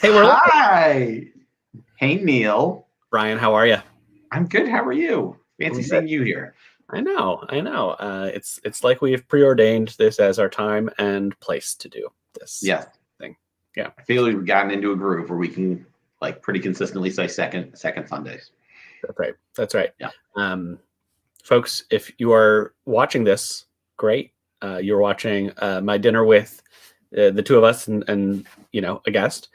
Hey, we're live. Hi. Hey, Neil. Ryan, how are you? I'm good. How are you? Fancy seeing you here. I know. It's like we've preordained this as our time and place to do this thing. Yeah. I feel we've gotten into a groove where we can like pretty consistently say second Sundays. That's right. Yeah. Folks, if you are watching this, great. You're watching my dinner with the two of us and a guest.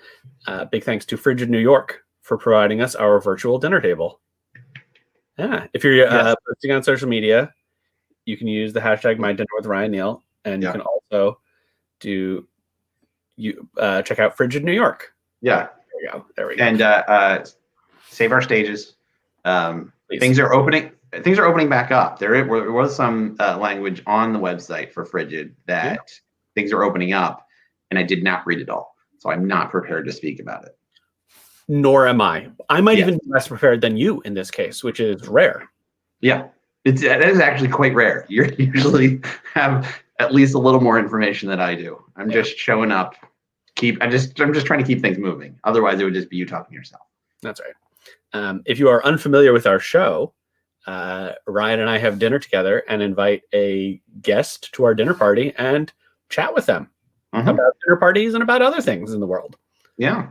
Big thanks to Frigid New York for providing us our virtual dinner table. Yeah, if you're posting on social media, you can use the hashtag #MyDinnerWithRyaneil, and you can also check out Frigid New York. Yeah, there we go. And save our stages. Things are opening back up. There was some language on the website for Frigid that things are opening up, and I did not read it all, so I'm not prepared to speak about it. Nor am I. I might even be less prepared than you in this case, which is rare. Yeah, it is actually quite rare. You usually have at least a little more information than I do. I'm just showing up. I'm just trying to keep things moving. Otherwise, it would just be you talking to yourself. That's right. If you are unfamiliar with our show, Ryan and I have dinner together and invite a guest to our dinner party and chat with them about dinner parties and about other things in the world. Yeah.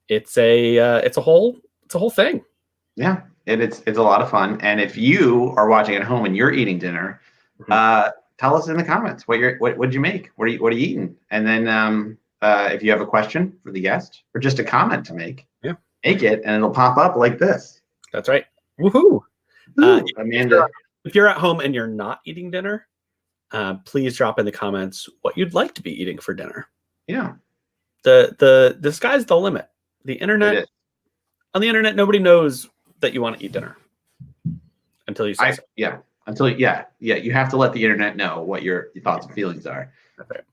It's a whole thing. Yeah, it's a lot of fun. And if you are watching at home and you're eating dinner, tell us in the comments what'd you make? What are you eating? And then if you have a question for the guest or just a comment to make, make it, and it'll pop up like this. That's right. Woohoo! Amanda, if you're at home and you're not eating dinner, please drop in the comments what you'd like to be eating for dinner. Yeah. The sky's the limit. The internet, on the internet, nobody knows that you want to eat dinner until you say so. Yeah. You have to let the internet know what your thoughts and feelings are,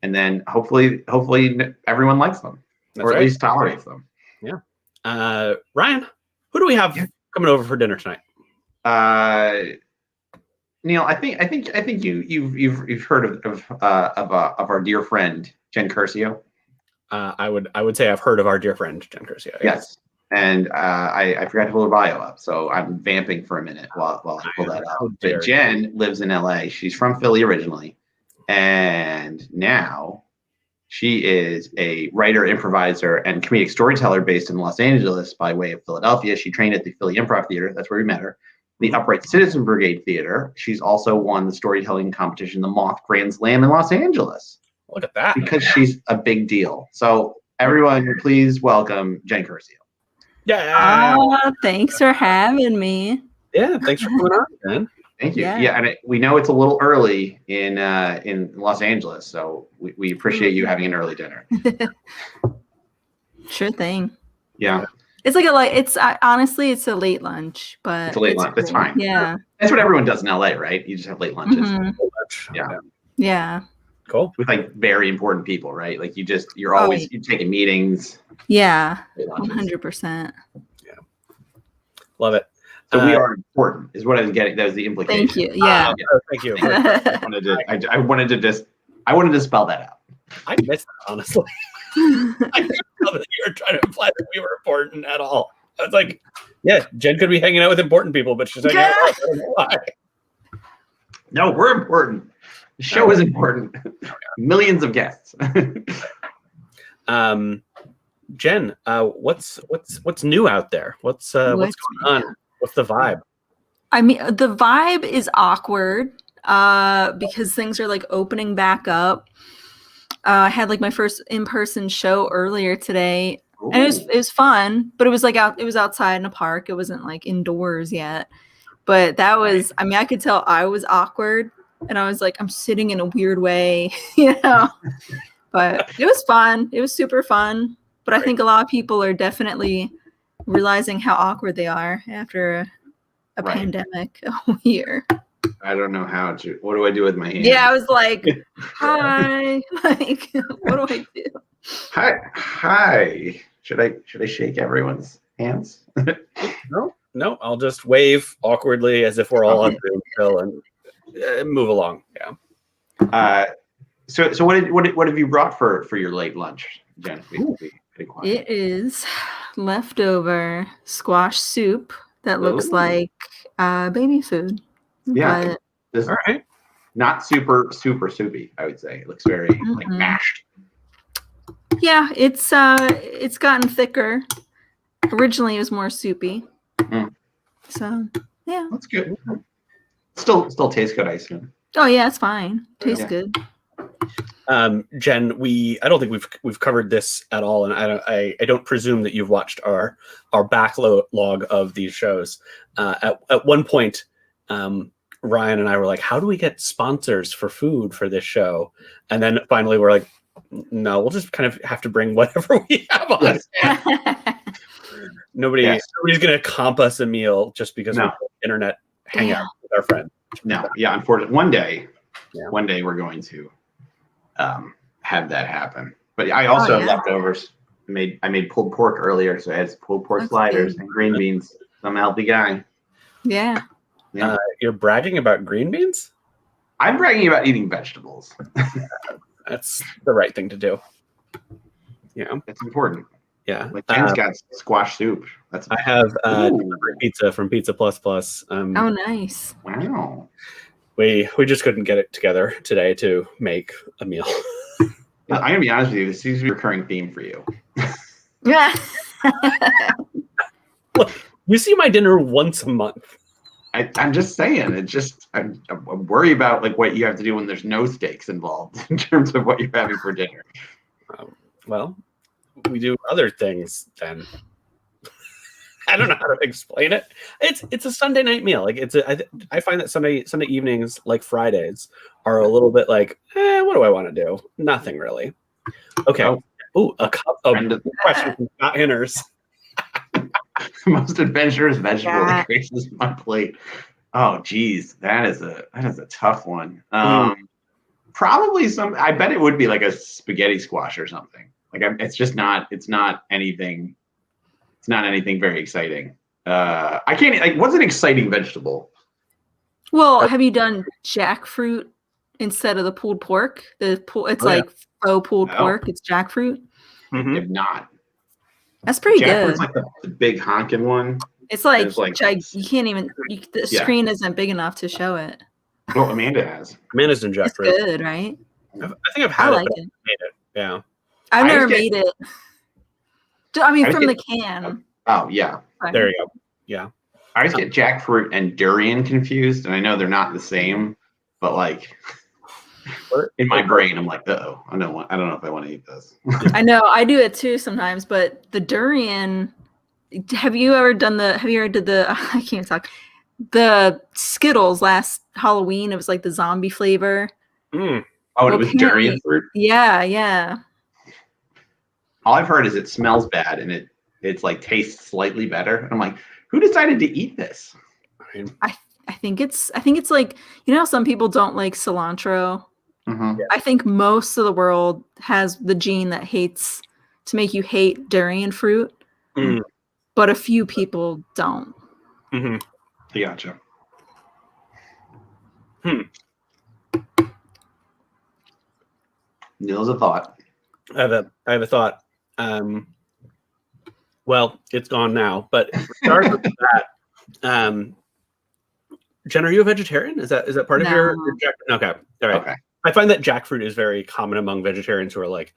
and then hopefully everyone likes them, or at least tolerates them. Yeah. Ryan, who do we have coming over for dinner tonight? Neil, I think you've heard of our dear friend Jen Curcio. I would say I've heard of our dear friend Jen Curcio. Yes. And I forgot to pull her bio up, so I'm vamping for a minute while I pull that up. But Jen lives in LA. She's from Philly originally, and now she is a writer, improviser, and comedic storyteller based in Los Angeles by way of Philadelphia. She trained at the Philly Improv Theater. That's where we met her. The Upright Citizen Brigade Theater. She's also won the storytelling competition, the Moth Grand Slam in Los Angeles. Look at that. Because she's a big deal. So everyone, please welcome Jen Curcio. Yeah. Thanks for having me. Yeah, thanks for coming on, Jen. Thank you. Yeah, and we know it's a little early in Los Angeles, so we appreciate you having an early dinner. Sure thing. Yeah. It's like honestly, it's a late lunch, but it's a late lunch. That's fine. Yeah. That's what everyone does in LA, right? You just have late lunches. Yeah. Cool. With like very important people, right? Like you're always taking meetings. Yeah. 100%. Yeah. Love it. So we are important, is what I was getting. That was the implication. Thank you. Yeah. Thank you. I wanted to spell that out. I missed that, honestly. I didn't know that you were trying to imply that we were important at all. I was like, yeah, Jen could be hanging out with important people, but she's hanging out with us. I don't know why. No, we're important. The show is important. Millions of guests. Jen, what's new out there? What's going on? What's the vibe? I mean, the vibe is awkward because things are like opening back up. I had like my first in-person show earlier today. Ooh. And it was fun, but it was like it was outside in a park. It wasn't like indoors yet. But that was, I mean, I could tell I was awkward, and I was like, I'm sitting in a weird way, But it was fun. It was super fun. But I think a lot of people are definitely realizing how awkward they are after a pandemic year. I don't know how to. What do I do with my hand? Yeah, I was like, "Hi!" Like, what do I do? Hi. Should I shake everyone's hands? No. I'll just wave awkwardly as if we're all on Zoom still and move along. Yeah. So what have you brought for your late lunch, Jen? Pretty quiet. It is leftover squash soup that looks Ooh. like baby food. Yeah. But, This All right. not super soupy, I would say. It looks very like mashed. yeah, it's gotten thicker. Originally, it was more soupy. Mm. So yeah, That's good. Still tastes good, I assume. oh yeah, it's fine. Tastes Yeah. good. Jen, I don't think we've covered this at all, and I don't presume that you've watched our backlog of these shows. At one point, Ryan and I were like, "How do we get sponsors for food for this show?" And then finally, we're like, "No, we'll just kind of have to bring whatever we have on." Yes. Nobody's gonna comp us a meal just because No. we're internet hangout with our friend. No, yeah, unfortunately, one day Yeah. we're going to have that happen. But I also had leftovers. I made pulled pork earlier, so I had pulled pork sliders and green beans. I'm a healthy guy. Yeah. Yeah. You're bragging about green beans? I'm bragging about eating vegetables. That's the right thing to do. Yeah, It's important. yeah. Like Jen's got squash soup. That's I have Ooh. pizza from Pizza Plus Plus. Oh, nice. Wow. We just couldn't get it together today to make a meal. I'm gonna be honest with you. This seems to be a recurring theme for you. Yeah. Look, you see my dinner once a month. I'm just saying. It's just I'm worried about like what you have to do when there's no stakes involved in terms of what you're having for dinner. Well, we do other things then. I don't know how to explain it. It's a Sunday night meal. Like I find that Sunday evenings, like Fridays, are a little bit like, what do I want to do? Nothing really. Okay. Oh, a question from Scott Hinners. Most adventurous vegetable that graces my plate. Oh, geez, that is a tough one. Probably I bet it would be like a spaghetti squash or something. Like it's not anything. It's not anything very exciting. I can't like. What's an exciting vegetable? Well, have you done jackfruit instead of the pulled pork? It's like faux pulled pork. It's jackfruit. Mm-hmm. If not, that's pretty jackfruit's good. like the big honking one. It's like you can't even. The screen isn't big enough to show it. Oh, Amanda has. Amanda's done jackfruit. It's good, right? I think I've had it. But I made it. Yeah. I've never made it. I mean, from the can. Oh yeah. There you go. Yeah. I always get jackfruit and durian confused, and I know they're not the same, but like in my brain, I'm like, I don't know if I want to eat this. I know I do it too sometimes, but the durian. Have you ever did the? I can't talk. The Skittles last Halloween. It was like the zombie flavor. Mm. Oh, and it was durian fruit. Yeah. All I've heard is it smells bad and it's like tastes slightly better. And I'm like, who decided to eat this? I think it's like, you know, some people don't like cilantro. Mm-hmm. I think most of the world has the gene that to make you hate durian fruit, but a few people don't. Mm-hmm. Gotcha. Neil's a thought. I have a thought. Well, it's gone now, but regardless of that, Jen, are you a vegetarian? Is that part of your jackfruit? Okay. All right. Okay. I find that jackfruit is very common among vegetarians who are like,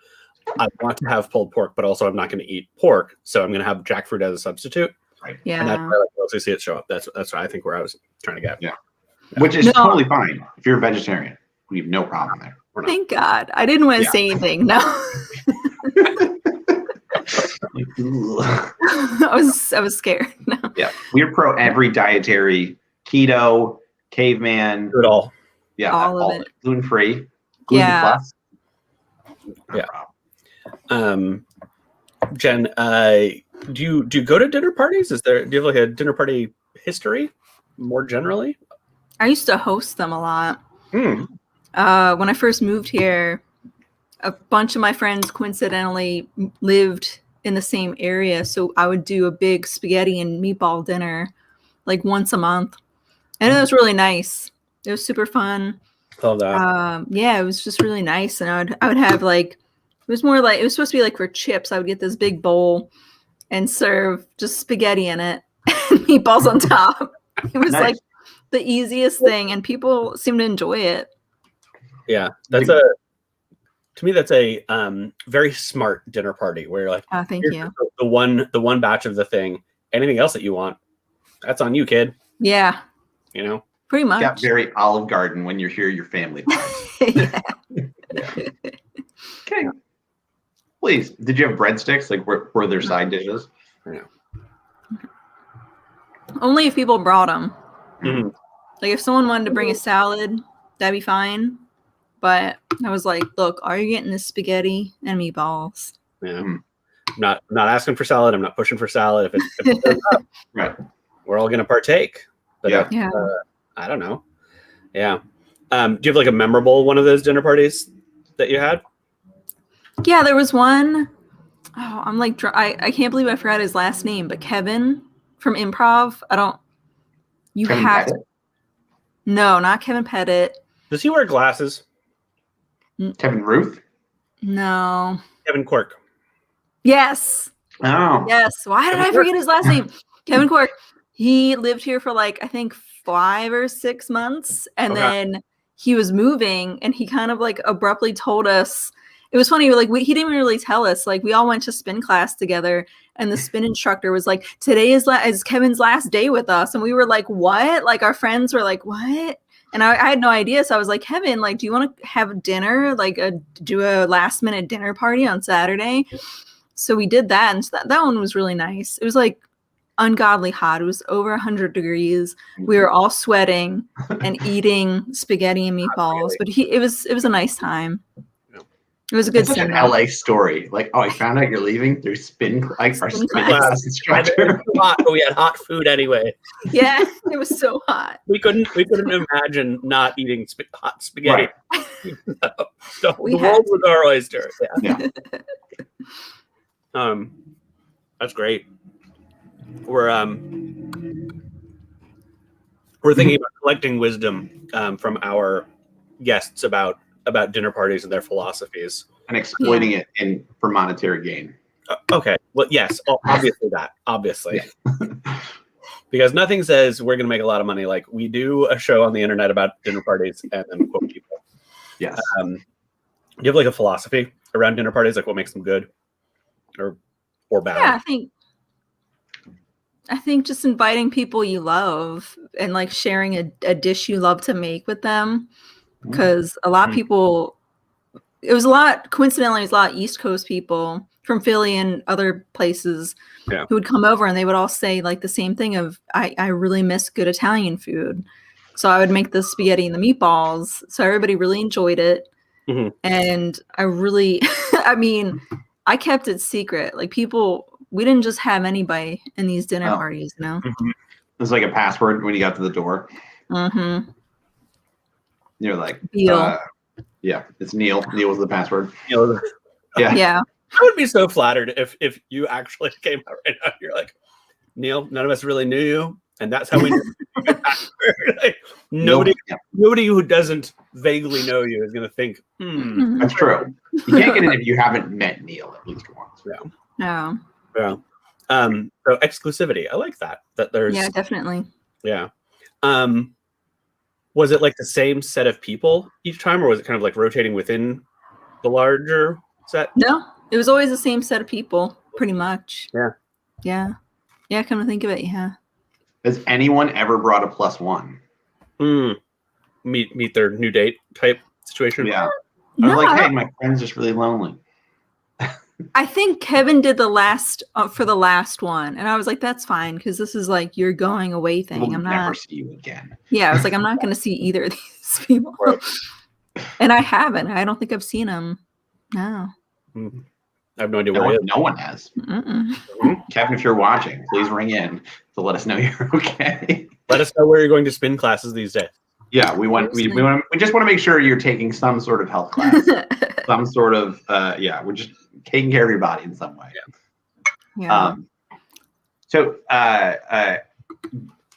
I want to have pulled pork, but also I'm not going to eat pork, so I'm going to have jackfruit as a substitute. Right. Yeah. And that's where I mostly see it show up. That's what I think where I was trying to get. Yeah. Which is totally fine. If you're a vegetarian, we have no problem there. Thank God. I didn't want to say anything. No. I was scared. No. Yeah. We're pro every dietary, keto, caveman. Do it all. Yeah. All of it. Gluten-free. Gluten plus. No problem. Jen, do you go to dinner parties? Do you have like a dinner party history more generally? I used to host them a lot. When I first moved here, a bunch of my friends coincidentally lived in the same area, so I would do a big spaghetti and meatball dinner like once a month, and it was really nice. It was super fun. Love that. Yeah, it was just really nice, and I would have like was more like, it was supposed to be like for chips. I would get this big bowl and serve just spaghetti in it and meatballs on top. It was like the easiest thing, and people seem to enjoy it. Yeah, to me, that's a very smart dinner party where you're like, oh, thank you. The one batch of the thing. Anything else that you want, that's on you, kid. Yeah. You know? Pretty much. Got very Olive Garden when you're here, your family. Yeah. Okay. Please, did you have breadsticks? Like, were there side dishes? Yeah. Only if people brought them. Mm-hmm. Like, if someone wanted to bring a salad, that'd be fine. But I was like, look, are you getting the spaghetti and meatballs? Yeah. I'm not asking for salad. I'm not pushing for salad. If it's up, right, we're all gonna partake. But yeah. I don't know. Yeah. Do you have like a memorable one of those dinner parties that you had? Yeah, there was one. Oh, I'm like, I can't believe I forgot his last name, but Kevin from Improv. Kevin Pettit? No, not Kevin Pettit. Does he wear glasses? Kevin Ruth? No. Kevin Quirk. Yes. Oh. Yes. Why did I forget his last name? Kevin Quirk. He lived here for like, I think 5 or 6 months. And then he was moving, and he kind of like abruptly told us. It was funny. Like, he didn't really tell us. Like, we all went to spin class together, and the spin instructor was like, today is Kevin's last day with us. And we were like, what? Like, our friends were like, what? And I had no idea. So I was like, Kevin, like, do you want to have dinner? Like, do a last minute dinner party on Saturday? So we did that. And so that one was really nice. It was like ungodly hot. It was over 100 degrees. We were all sweating and eating spaghetti and meatballs. But it was a nice time. It was a good an LA story. Like, oh, I found out you're leaving through our spin class instructor. We had hot food anyway. Yeah, it was so hot. We couldn't imagine not eating hot spaghetti. Right. The world was our oyster. Yeah. That's great. We're thinking about collecting wisdom from our guests about dinner parties and their philosophies, and exploiting it for monetary gain. Okay. Well, yes, obviously. Yeah. Because nothing says we're going to make a lot of money like we do a show on the internet about dinner parties and then quote people. Yes. Do you have like a philosophy around dinner parties, like what makes them good or bad? Yeah, I think just inviting people you love and like sharing a dish you love to make with them. Because a lot of people, coincidentally, it was a lot of East Coast people from Philly and other places who would come over, and they would all say like the same thing of, I really miss good Italian food. So I would make the spaghetti and the meatballs. So everybody really enjoyed it. Mm-hmm. And I really, I kept it secret. Like we didn't just have anybody in these dinner parties, you know? Mm-hmm. It was like a password when you got to the door. Mm-hmm. You're like, Neil. Yeah, it's Neil. Neil was the password. Neil. Yeah. I would be so flattered if you actually came out right now. You're like, Neil, none of us really knew you, and that's how we knew. Like, nobody who doesn't vaguely know you is going to think, That's true. You can't get in if you haven't met Neil at least once. Yeah. Yeah. So exclusivity. I like that. That there's. Yeah, definitely. Yeah. Was it like the same set of people each time, or was it kind of like rotating within the larger set? No, it was always the same set of people, pretty much. Yeah. Come to think of it, yeah. Has anyone ever brought a +1? Meet their new date type situation? Yeah. I was like, hey, my friend's just really lonely. I think Kevin did the last for the last one, and I was like, "That's fine," because this is like your going away thing. We'll I'm never not see you again. Yeah, I was like, I'm not going to see either of these people, and I haven't. I don't think I've seen them. No, I have no idea where. No one has. Kevin, if you're watching, please ring in to let us know you're okay. Let us know where you're going to spin classes these days. Yeah, we just want to make sure you're taking some sort of health class, some sort of we're just taking care of your body in some way. Yeah. So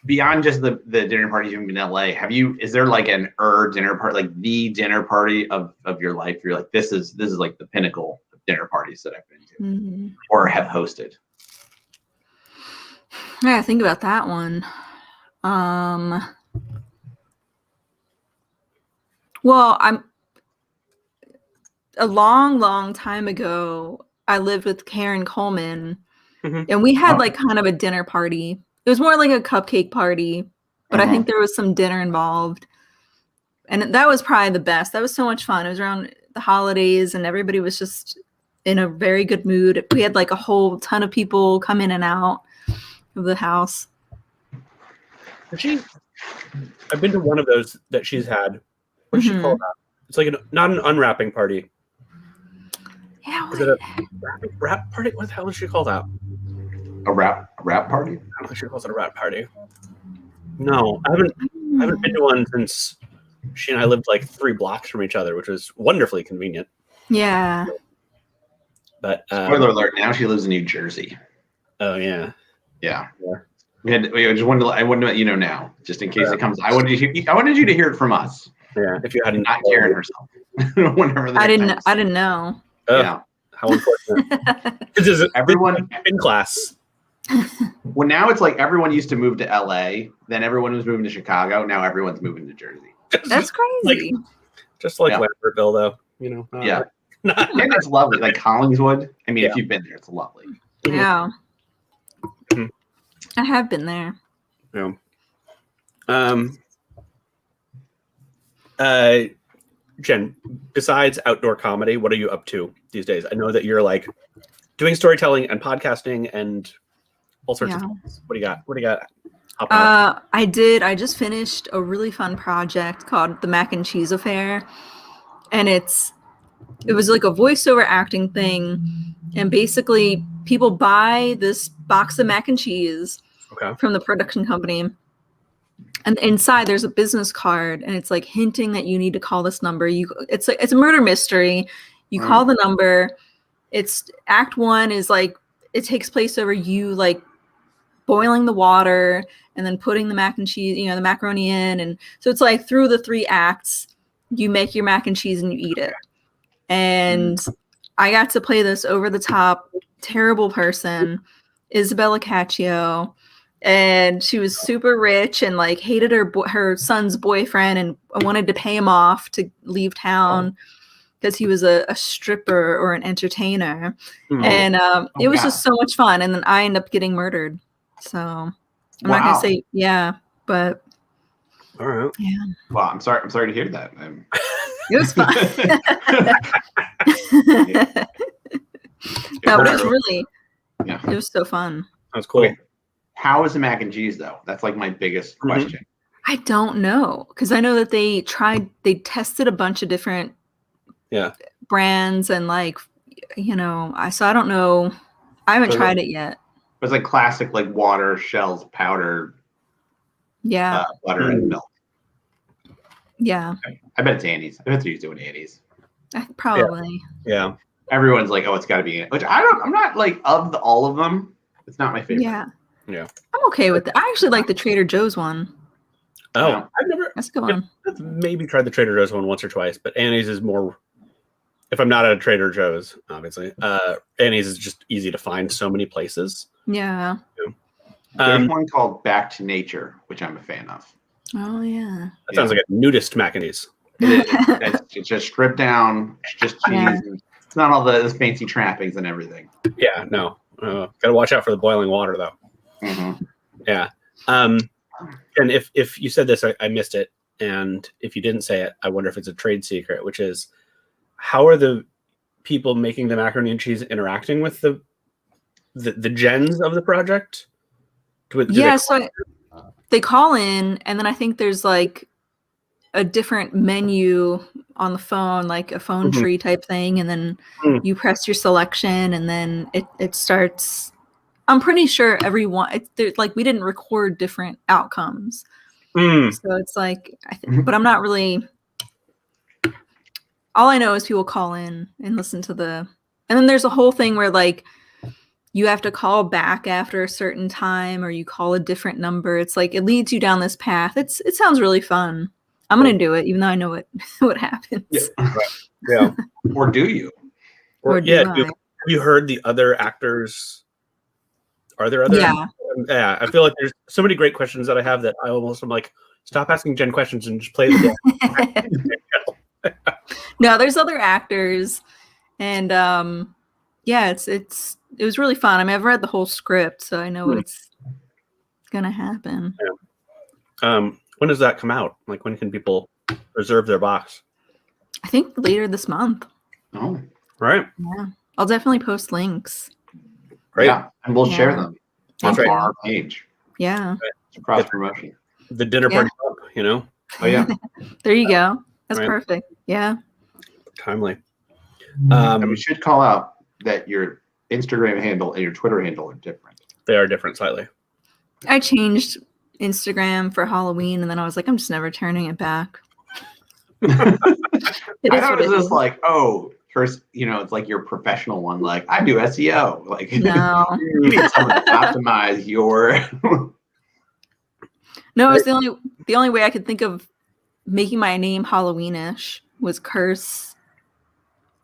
beyond just the dinner parties you've been in LA, is there like dinner party, like the dinner party of your life? You're like, this is like the pinnacle dinner parties that I've been to Mm-hmm. or have hosted. Yeah, think about that one. Well, I'm a long time ago, I lived with Karen Coleman, and we had like kind of a dinner party. It was more like a cupcake party, but I think there was some dinner involved. And that was probably the best. That was so much fun. It was around the holidays, and everybody was just in a very good mood. We had like a whole ton of people come in and out of the house. I've been to one of those that she's had. What's she called that? It's like not an unwrapping party. Yeah. Is it a wrap party? What the hell does she call that? A wrap party? I don't think she calls it a wrap party. No, I haven't been to one since she and I lived like 3 blocks from each other, which was wonderfully convenient. Yeah. But spoiler alert! Now she lives in New Jersey. Oh yeah. Yeah. I just wanted to let you know now, just in case it comes. I wanted you to hear it from us. Yeah. If you hadn't, not Karen herself. I didn't know. Yeah. How unfortunate. Because everyone in class. Well, now it's like everyone used to move to LA, then everyone was moving to Chicago. Now everyone's moving to Jersey. That's crazy. Just like Lambertville, though. You know. Yeah. And it's lovely. Like Collingswood. I mean, if you've been there, it's lovely. Yeah. I have been there. Yeah. Jen, besides outdoor comedy, what are you up to these days? I know that you're like doing storytelling and podcasting and all sorts of things. What do you got? I just finished a really fun project called The Mac and Cheese Affair. And it was like a voiceover acting thing. And basically people buy this box of mac and cheese from the production company. And inside there's a business card, and it's like hinting that you need to call this number. It's a murder mystery. You call the number. It's act 1 is like it takes place over you like boiling the water and then putting the mac and cheese, the macaroni in, and so it's like through the 3 acts, you make your mac and cheese and you eat it. And I got to play this over the top terrible person, Isabella Caccio. And she was super rich and like hated her son's boyfriend and wanted to pay him off to leave town because he was a stripper or an entertainer. And it was just so much fun. And then I ended up getting murdered. So I'm not going to say, but. All right. Yeah. Well, I'm sorry to hear that. It was fun. No, but it was really, it was so fun. That was cool. Okay. How is the mac and cheese though? That's like my biggest question. I don't know, because I know that they tested a bunch of different brands and like, so I don't know. I haven't tried it yet. It's like classic, like water, shells, powder, butter and milk. Yeah. Okay. I bet it's Annie's. I bet they're doing Annie's. Probably. Yeah. Everyone's like, oh, it's got to be, which I'm not like all of them. It's not my favorite. Yeah. I'm okay with it. I actually like the Trader Joe's one. Oh, I've never. That's a good one. I've maybe tried the Trader Joe's one once or twice, but Annie's is more. If I'm not at a Trader Joe's, obviously, Annie's is just easy to find so many places. Yeah. There's one called Back to Nature, which I'm a fan of. Oh yeah. That sounds like a nudist mac and cheese. It's just stripped down. It's just cheese. Yeah. It's not all the fancy trappings and everything. Yeah, no. Got to watch out for the boiling water, though. Yeah. And if you said this, I missed it. And if you didn't say it, I wonder if it's a trade secret, which is how are the people making the macaroni and cheese interacting with the gens of the project? So they call in, and then I think there's like a different menu on the phone, like a phone tree type thing, and then you press your selection, and then it starts. I'm pretty sure everyone, like we didn't record different outcomes, so it's like, but I'm not really. All I know is people call in and listen to and then there's a whole thing where like you have to call back after a certain time, or you call a different number. It's like it leads you down this path. It sounds really fun. I'm gonna do it, even though I know what happens. Yeah. Or do you? Or do yeah, I? have you heard the other actors? Are there other? Yeah. Yeah, I feel like there's so many great questions that I have that I'm like, stop asking Jen questions and just play the game. No, there's other actors, and yeah, it was really fun. I mean, I've read the whole script, so I know what's gonna happen. When does that come out? Like, when can people reserve their box? I think later this month. Oh, Right. Yeah, I'll definitely post links. Great. yeah, and we'll share them on Thank you. our page. Yeah. It's cross promotion. The dinner party up, you know? Oh yeah. There you go. That's Right. perfect. Yeah. Timely. And we should call out that your Instagram handle and your Twitter handle are different. They are different slightly. I changed Instagram for Halloween, and then I was like, I'm just never turning it back. It I is thought what it it was just is. like, oh, first, it's like your professional one. Like, I do SEO. Like, No. you need someone to optimize your. No, it's the only way I could think of making my name Halloweenish was curse.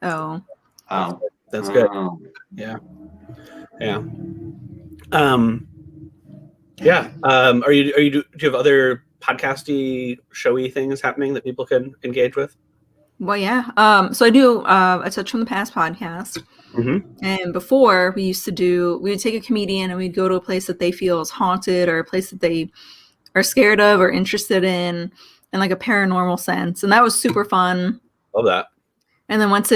Oh. Oh, That's good. oh. Yeah. Yeah. Yeah. Do you have other podcasty, showy things happening that people can engage with? Well, yeah. So I do a Touch from the Past podcast. Mm-hmm. And before we would take a comedian and we'd go to a place that they feel is haunted or a place that they are scared of or interested in like a paranormal sense. And that was super fun. Love that. And then once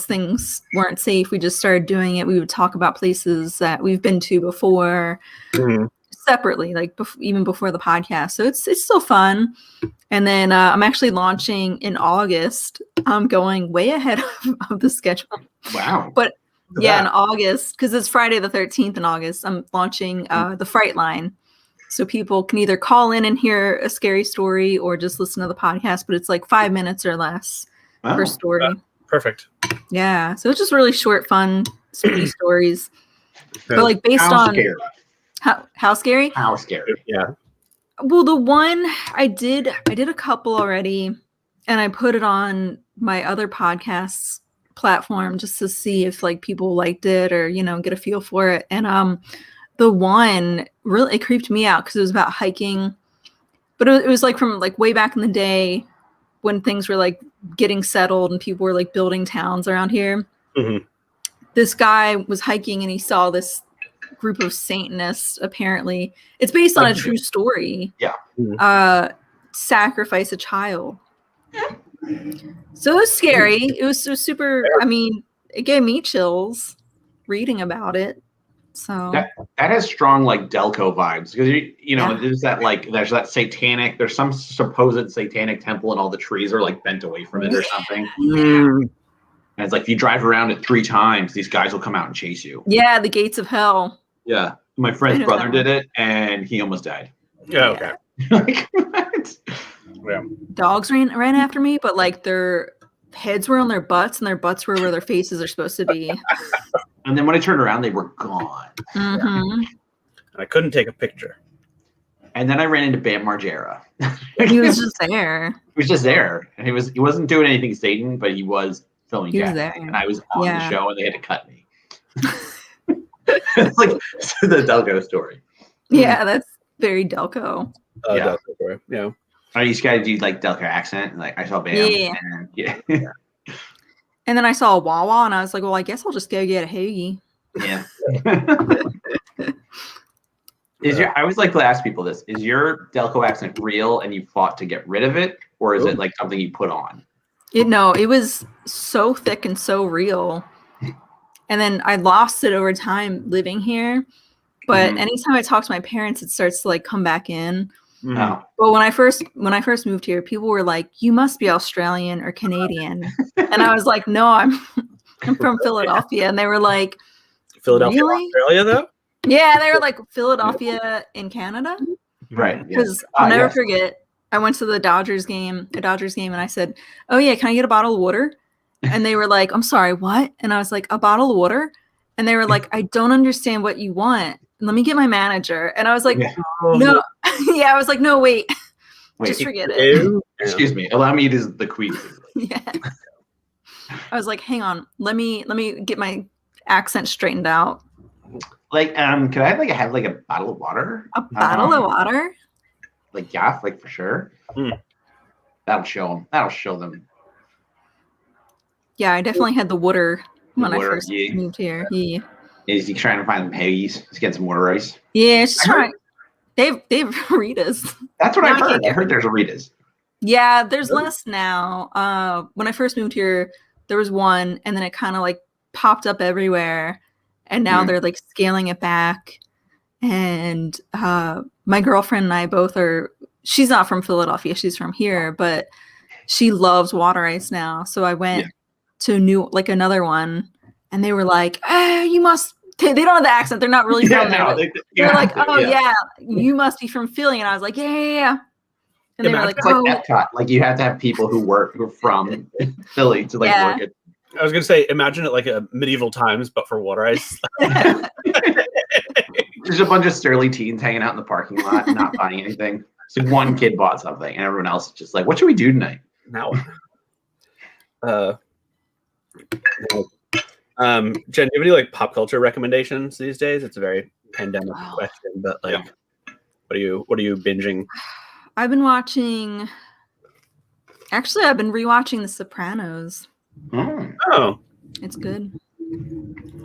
things weren't safe, we just started doing it. We would talk about places that we've been to before separately, like even before the podcast. So it's still fun. And then I'm actually launching in August. I'm going way ahead of the schedule. Wow. But yeah, in August, because it's Friday the 13th in August, I'm launching the Fright line. So people can either call in and hear a scary story or just listen to the podcast. But it's like 5 minutes or less per story. Perfect. Yeah. So it's just really short, fun, spooky stories. But like based How on scary? how scary? How scary? Yeah. Well, the one I did a couple already, and I put it on my other podcasts platform just to see if like people liked it or get a feel for it. And the one really, it creeped me out because it was about hiking, but it was like from like way back in the day when things were like getting settled and people were like building towns around here. Mm-hmm. This guy was hiking and he saw this group of Satanists. Apparently, it's based on a true story. Yeah. Sacrifice a child. So it was scary. It was so super. I mean, it gave me chills reading about it. So that has strong like Delco vibes because there's that satanic. There's some supposed satanic temple and all the trees are like bent away from it or something. And it's like if you drive around it 3 times, these guys will come out and chase you. Yeah, the gates of hell. Yeah, my friend's brother did it and he almost died. Yeah. Okay. Like, what? Yeah. Dogs ran after me, but like their heads were on their butts and their butts were where their faces are supposed to be. And then when I turned around, they were gone. Mm-hmm. I couldn't take a picture. And then I ran into Bam Margera. He was just there. He was just there, and he wasn't doing anything Satan, but he was filming. He was Jack, there. and I was on the show, and they had to cut me. It's like the Delco story. Yeah, that's very Delco. Yeah. Yeah. Are you guys do like Delco accent? Like I saw Bam. Yeah. And, yeah. And then I saw a Wawa, and I was like, well, I guess I'll just go get a hoagie. Yeah. I always like to ask people this: is your Delco accent real, and you fought to get rid of it, or is it like something you put on? It was so thick and so real. And then I lost it over time living here. But anytime I talk to my parents, it starts to like come back in. Oh. But when I first moved here, people were like, "You must be Australian or Canadian," and I was like, "No, I'm from Philadelphia." And they were like, Philadelphia, really? Australia, though. Yeah, they were like Philadelphia in Canada, Right? because I'll never forget. I went to the Dodgers game, and I said, "Oh yeah, can I get a bottle of water?" And they were like, "I'm sorry, what?" And I was like, "A bottle of water?" And they were like, "I don't understand what you want. Let me get my manager." And I was like, "No." Yeah, I was like, "No, wait. Just forget it." Excuse me. Allow me to the queen. Yeah. I was like, hang on, let me get my accent straightened out. Like, could I have like a bottle of water? A bottle of water? Like, yeah, like for sure. That'll show them. That'll show them. Yeah, I definitely had the water when I water, first moved here. Yeah. Is he trying to find some Haggis? He's getting some water ice. Yeah, it's trying. They have Ritas. That's what I've heard. I heard there's a Ritas. Yeah, there's less now. When I first moved here, there was one, and then it kind of like popped up everywhere, and now they're like scaling it back. And my girlfriend and I both are. She's not from Philadelphia; she's from here, but she loves water ice now. So I went to another one, and they were like, "You must." They don't have the accent. They're not really from there. They're like, "Oh yeah, you must be from Philly," and I was like, "Yeah." And they were like, "Oh." Like Epcot. Like you have to have people who are from Philly to like work it. I was gonna say, imagine it like a medieval times, but for water ice. There's a bunch of surly teens hanging out in the parking lot, not buying anything. So one kid bought something, and everyone else is just like, "What should we do tonight?" Now, Jen, do you have any like pop culture recommendations these days? It's a very pandemic question, but like, what are you binging? I've been watching. Actually, I've been rewatching The Sopranos. Oh, it's good.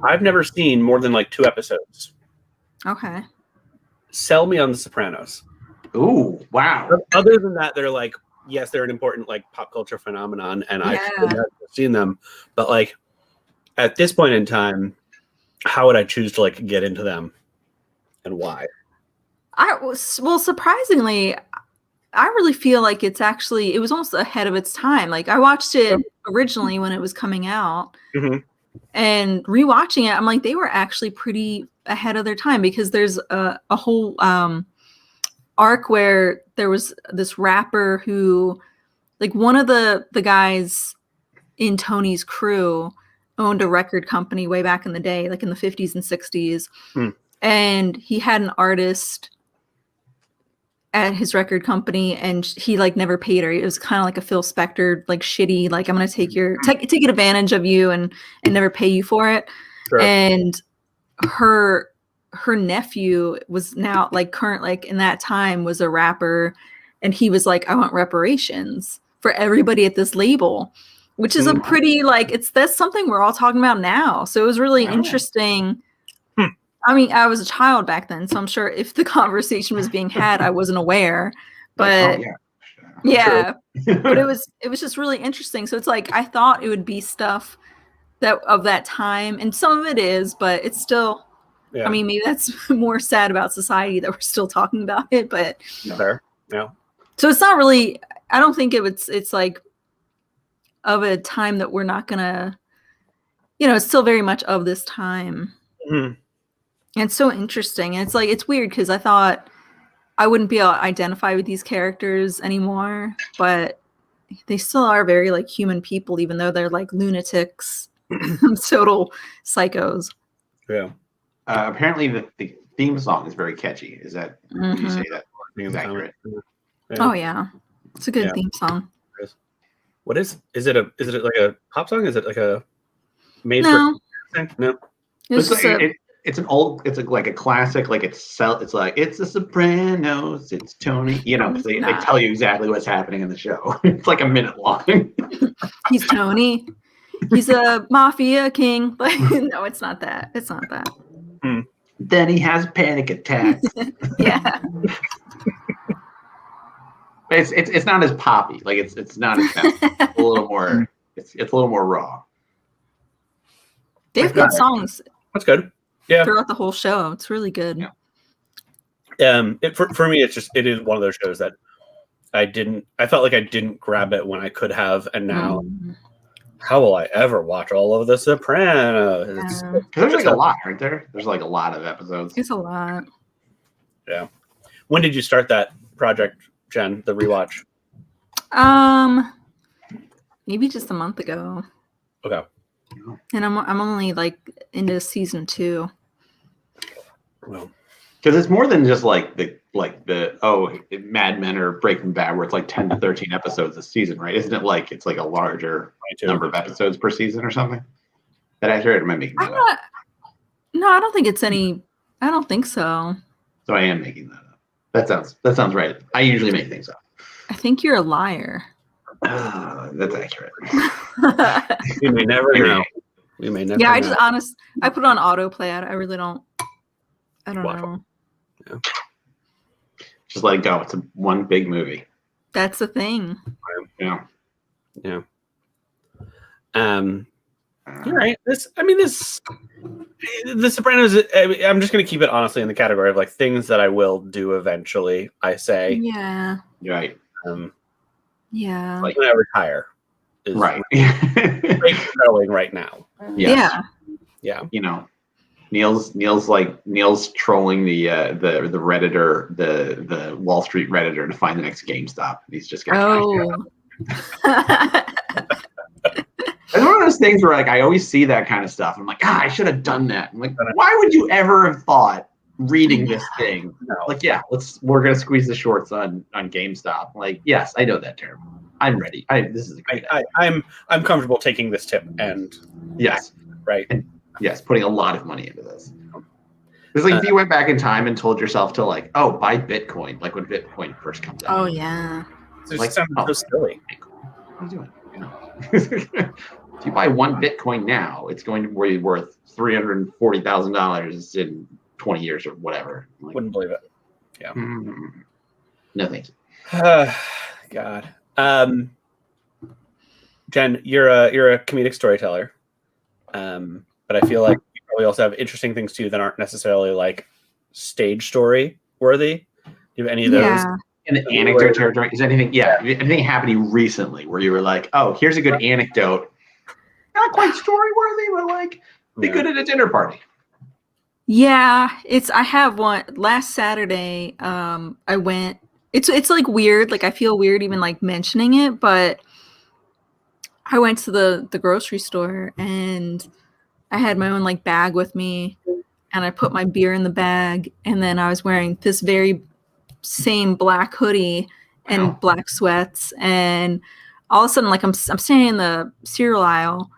I've never seen more than like 2 episodes. Okay. Sell me on The Sopranos. Ooh, wow. Other than that, they're like, yes, they're an important like pop culture phenomenon, and I've seen them. But like at this point in time, how would I choose to like get into them, and why? Surprisingly, I really feel like it was almost ahead of its time. Like I watched it originally when it was coming out, and rewatching it, I'm like, they were actually pretty ahead of their time, because there's a whole arc where there was this rapper who, like, one of the guys in Tony's crew owned a record company way back in the day, like in the 50s and 60s. And he had an artist at his record company, and he like never paid her. It was kind of like a Phil Spector, like shitty, like, I'm going to take advantage of you and never pay you for it. Sure. And her nephew was now like current, like in that time was a rapper, and he was like, I want reparations for everybody at this label, which is a pretty like, that's something we're all talking about now. So it was really interesting. I mean, I was a child back then, so I'm sure if the conversation was being had, I wasn't aware, but but it was just really interesting. So it's like, I thought it would be stuff that of that time, and some of it is, but it's still, I mean, maybe that's more sad about society that we're still talking about it, but so it's not really, I don't think it's like of a time that we're not gonna, it's still very much of this time. And it's so interesting. And it's like, it's weird because I thought I wouldn't be able to identify with these characters anymore, but they still are very like human people, even though they're like lunatics, total psychos. Yeah. Apparently the theme song is very catchy. Is that, would you say that is accurate? Oh yeah. It's a good theme song. What is it like a pop song? Is it like a made for thing? No. It's like a classic, like it's like, it's the Sopranos, it's Tony, because they tell you exactly what's happening in the show. It's like a minute long. He's Tony. He's a mafia king. No, it's not that. It's not that. Then he has panic attacks. Yeah. It's not as poppy. Like it's not as it's a little more. It's a little more raw. They have good songs. That's good. Yeah. Throughout the whole show, it's really good. Yeah. For me, it is one of those shows that I felt like I didn't grab it when I could have, and now how will I ever watch all of The Sopranos? Because there's like a lot, aren't there? There's like a lot of episodes. It's a lot. Yeah. When did you start that project, Jen, the rewatch? Maybe just a month ago. Okay. And I'm only like into season 2. Well, because it's more than just like the like Mad Men or Breaking Bad, where it's like 10 to 13 episodes a season, right? Isn't it like it's like a larger number of episodes per season or something? That accurate? Or am I making that up? No, I don't think it's any. I don't think so. So I am making that up. That sounds right. I usually make things up. I think you're a liar. That's accurate. We may never know. We may never. Yeah, know. I put it on autoplay. I really don't. I don't know. Yeah. Just let it go. It's one big movie. That's the thing. Yeah. Yeah. You're right. The Sopranos. I'm just going to keep it honestly in the category of like things that I will do eventually. I say. Yeah. You're right. Yeah. Like when I retire. Is right. Going right now. Yes. Yeah. You know, Neil's trolling the Redditor, the Wall Street Redditor to find the next GameStop. He's just gonna It's one of those things where like I always see that kind of stuff. I'm like, I should have done that. I'm like, why would you ever have thought reading this thing? No. Like, we're gonna squeeze the shorts on GameStop. Like, yes, I know that term. I'm ready. This is a great I'm comfortable taking this tip and yes. Right. And yes, putting a lot of money into this. It's like if you went back in time and told yourself to like, buy Bitcoin, like when Bitcoin first comes out. Oh yeah. It like, sounds so silly. What are you doing? You know? If you buy one Bitcoin now, it's going to be worth $340,000 in 20 years or whatever. Like, wouldn't believe it. Yeah. No, thank you. God. Jen, you're a comedic storyteller. But I feel like you probably also have interesting things too that aren't necessarily like stage story worthy. Do you have any of those? Yeah. In the anecdote territory, is anything happening recently where you were like, here's a good anecdote, not quite story worthy, but like be good at a dinner party? Yeah, I have one. Last Saturday, I went. It's like weird. Like I feel weird even like mentioning it, but I went to the grocery store and I had my own like bag with me, and I put my beer in the bag, and then I was wearing this very same black hoodie and black sweats, and all of a sudden, like I'm standing in the cereal aisle,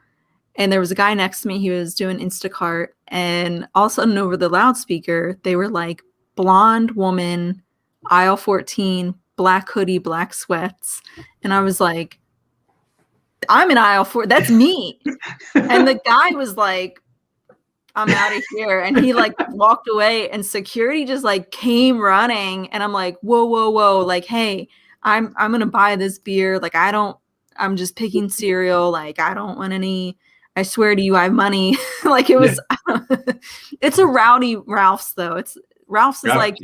and there was a guy next to me. He was doing Instacart, and all of a sudden, over the loudspeaker, they were like, "Blonde woman, aisle 14, black hoodie, black sweats," and I was like, I'm in aisle 4. That's me. And the guy was like, I'm out of here. And he like walked away, and security just like came running. And I'm like, whoa. Like, hey, I'm going to buy this beer. Like, I'm just picking cereal. Like, I don't want any, I swear to you, I have money. Like it was, it's a rowdy Ralph's though. Ralph's is like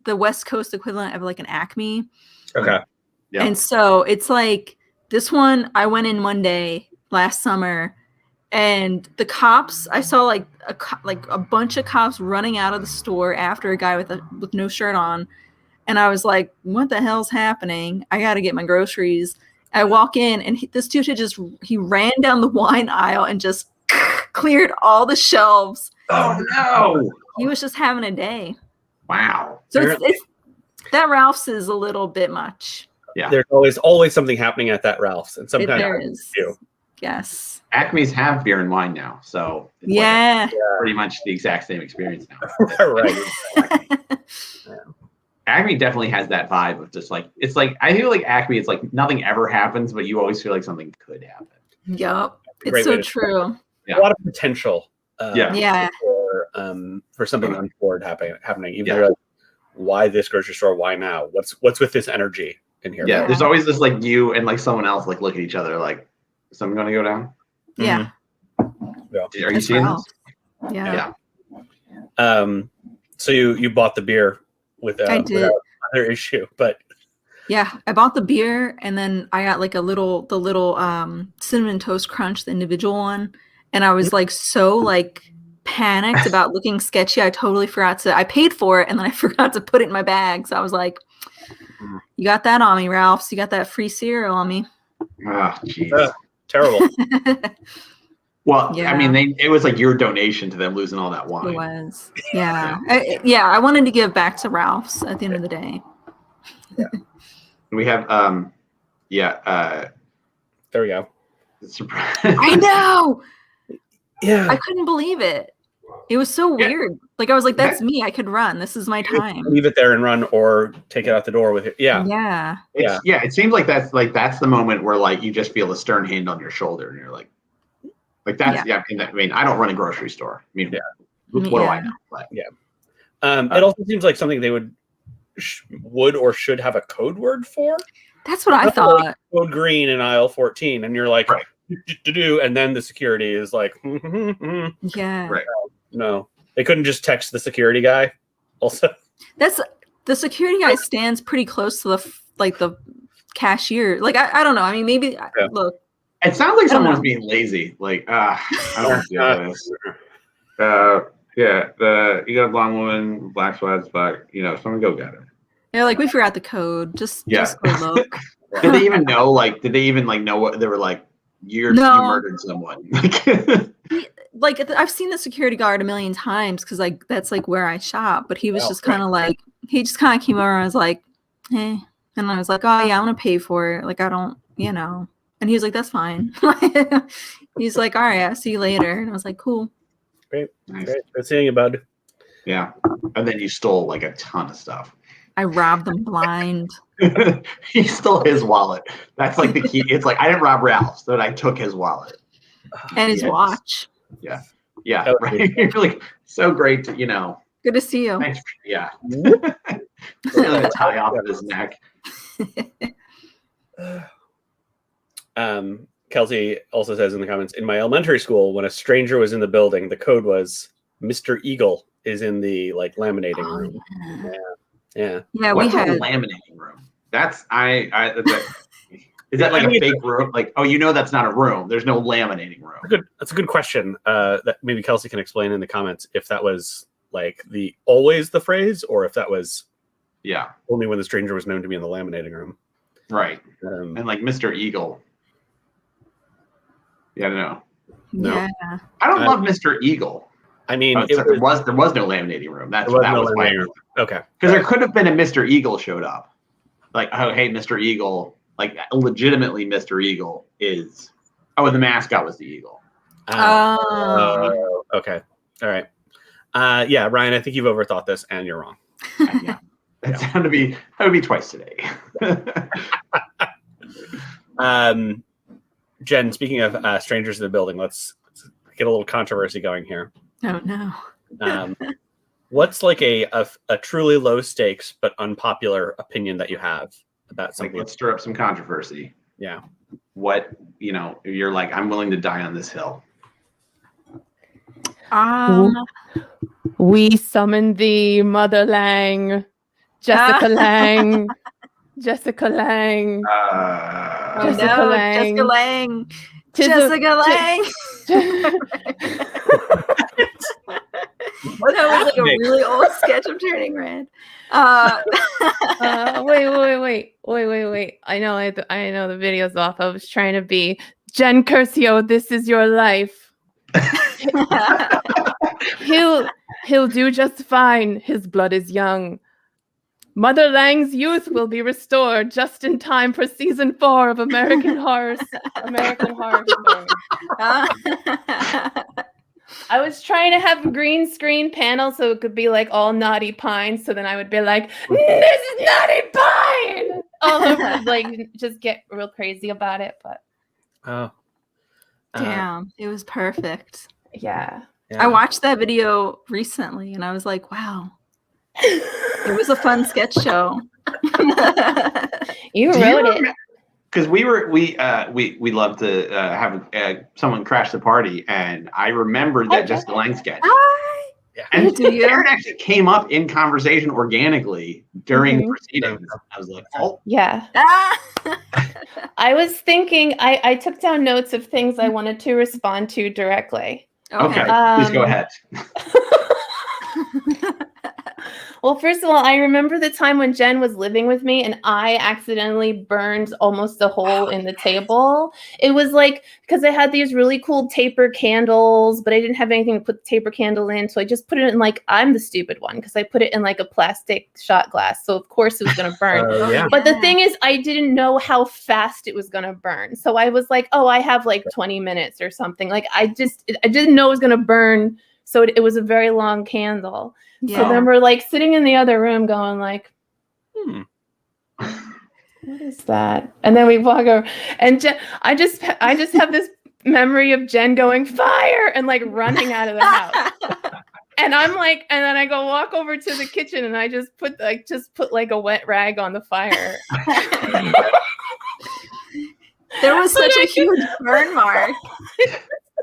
the West Coast equivalent of like an Acme. Okay. Yeah. And so it's like, this one, I went in one day last summer, and the cops, I saw like a bunch of cops running out of the store after a guy with no shirt on. And I was like, what the hell's happening? I got to get my groceries. I walk in, and this dude he ran down the wine aisle and just cleared all the shelves. Oh no. He was just having a day. Wow. So it's that Ralph's is a little bit much. Yeah. There's always something happening at that Ralph's, and sometimes there is. Yes. Acme's have beer and wine now, so it's like pretty much the exact same experience now. Right. Acme definitely has that vibe of just like, it's like, I feel like Acme, it's like nothing ever happens, but you always feel like something could happen. Yup. It's so true. Yeah. A lot of potential. For something untoward happening. Even though like, why this grocery store? Why now? What's with this energy in here? Yeah. There's always this like you and like someone else like look at each other like, is something going to go down? Yeah. Mm-hmm. Are you seeing this? Yeah. So you bought the beer without another issue, but yeah, I bought the beer, and then I got like the little cinnamon toast crunch, the individual one, and I was like so like panicked about looking sketchy. I totally forgot I paid for it, and then I forgot to put it in my bag. So I was like, "You got that on me, Ralph's. You got that free cereal on me." Oh, jeez. Terrible. Well, Yeah. I mean, it was like your donation to them losing all that wine. It was. Yeah. I wanted to give back to Ralph's at the end of the day. We have, There we go. surprise. I know. Yeah. I couldn't believe it. It was so weird. Like I was like, that's me. I could run. This is my time. Leave it there and run, or take it out the door with it. Yeah. Yeah. It seems like that's the moment where like you just feel a stern hand on your shoulder, and you're like that's I mean, I don't run a grocery store. I mean, what do I know? But, it also seems like something they would or should have a code word for. That's what I thought. Like code green in aisle 14, and you're like, right. And then the security is like, Yeah. Right. No, they couldn't just text the security guy. Also, that's the security guy stands pretty close to the cashier. Like I don't know. I mean, maybe look. It sounds like someone's being lazy. Like, I don't do this. You got a blonde woman, black sweats, but someone go get her. They're like, we forgot the code. Just go look. Did they even know? Like, did they even know what they were like? You murdered someone. Like I've seen the security guard a million times because like that's like where I shop. But he was just kind of like he just kind of came over and was like, hey, and I was like, oh yeah, I'm gonna pay for it. Like I don't, And he was like, that's fine. He's like, all right, I'll see you later. And I was like, cool. Great. Nice. Great. Good seeing you, bud. Yeah. And then you stole like a ton of stuff. I robbed them blind. He stole his wallet. That's like the key. It's like I didn't rob Ralph's, but I took his wallet. And his watch. Yeah. Yeah. Right. You're like so great to, Good to see you. Thanks. Yeah. A tie off of his neck. Kelsey also says in the comments, in my elementary school, when a stranger was in the building, the code was Mr. Eagle is in the laminating room. Yeah. What's a laminating room? Is that like a fake room? Like, that's not a room. There's no laminating room. That's a good question. That maybe Kelsey can explain in the comments if that was like always the phrase, or if that was only when the stranger was known to be in the laminating room. Right. And like Mr. Eagle. Yeah, I don't know. No. Yeah. I don't love Mr. Eagle. I mean, there was no laminating room. That was why. Okay. Because there could have been a Mr. Eagle showed up. Like, oh, hey, Mr. Eagle. Like, legitimately, Mr. Eagle is. Oh, and the mascot was the eagle. Okay. All right. Ryan, I think you've overthought this, and you're wrong. Yeah. That would be twice today. Jen, speaking of strangers in the building, let's get a little controversy going here. Oh no. What's like a truly low stakes but unpopular opinion that you have about something? Let's stir up some controversy. Yeah. What you're like, I'm willing to die on this hill. We summoned the Mother Lange, Jessica Lange. Jessica Lange. Jessica Lange. Jessica Lange. That was like a really old sketch of Turning Red. Wait. I know the video's off. I was trying to be Jen Curcio. This is your life. He'll do just fine. His blood is young. Mother Lange's youth will be restored just in time for season 4 of American Horror Story. I was trying to have a green screen panel so it could be like all Naughty Pine. So then I would be like, "This is Naughty Pine!" All over, like just get real crazy about it. But damn, it was perfect. Yeah. I watched that video recently and I was like, wow. It was a fun sketch show. You wrote it. Because we love to have someone crash the party, and I remembered that Jessica Lange sketch. And Aaron actually came up in conversation organically during the proceedings. I was like, oh. Yeah. I was thinking, I took down notes of things I wanted to respond to directly. Okay, please go ahead. Well, first of all, I remember the time when Jen was living with me and I accidentally burned almost a hole in the table. It was like, because I had these really cool taper candles, but I didn't have anything to put the taper candle in. So I just put it in like, I'm the stupid one because I put it in like a plastic shot glass. So of course it was going to burn. Yeah. But the thing is, I didn't know how fast it was going to burn. So I was like, oh, I have like 20 minutes or something. Like I didn't know it was going to burn. So it was a very long candle. Yeah. So then we're like sitting in the other room going like, what is that? And then we walk over and Jen, I just have this memory of Jen going fire and like running out of the house. And I'm like, and then I go walk over to the kitchen and I just put like a wet rag on the fire. There was such a huge burn mark.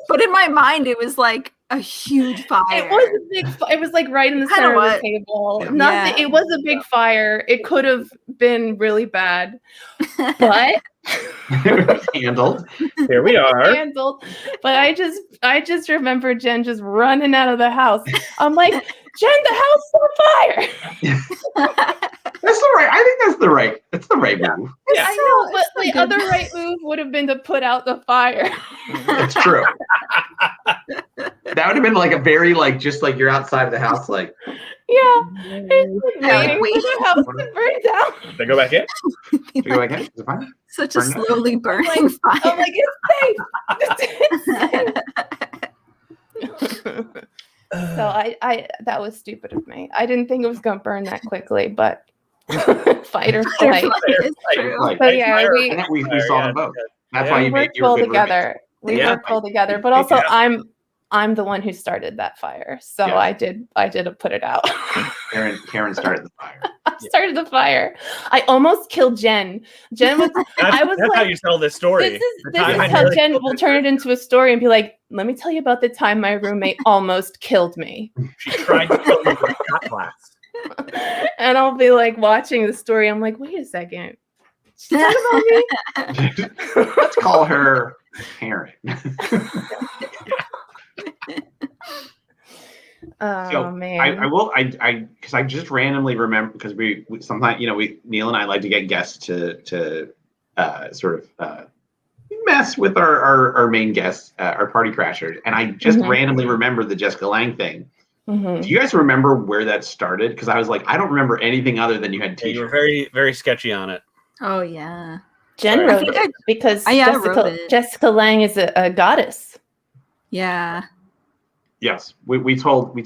But in my mind, it was like a huge fire. It was a big. It was like right in the center of the table. Yeah. Nothing. It was a big fire. It could have been really bad, but handled. Here we are. handled. But I just remember Jen just running out of the house. I'm like, Jen, the house is on fire. That's the right. I think that's the right. That's the right move. Yeah. I know, but the other right move would have been to put out the fire. It's true. That would have been like a very like just like you're outside of the house like Yeah. Like, Wait, the house to burn down. They go back in. you go again. Is it fine? Such a Burn it. slowly burning fire. I'm like, it's safe. So I that was stupid of me. I didn't think it was gonna burn that quickly, but fight or flight. It's true. Like, But yeah, I think we saw them both. That's why we you made worked you were well good together. We Yeah. worked well together. But also Yeah. I'm the one who started that fire. So Yeah. I did put it out. Karen started the fire. I started the fire. I almost killed Jen. Jen was That's, I was that's how like, you tell this story. This is The time I how nearly Jen killed will her. turn it into a story and be like, let me tell you about the time my roommate almost killed me. She tried to kill me with a shot glass. And I'll be like watching the story. I'm like, wait a second. She talking about me? Let's call her Karen. Oh So, man. I will because I just randomly remember because we sometimes Neil and I like to get guests to sort of mess with our main guests, our party crashers, and I just randomly remembered the Jessica Lange thing. Mhm. Do you guys remember where that started? Because I was like, I don't remember anything other than you had Yeah, you were t-shirts. very, very sketchy on it. Oh yeah. Jen Sorry. wrote it because I wrote it. Jessica Lange is a goddess. Yeah. Yes, we told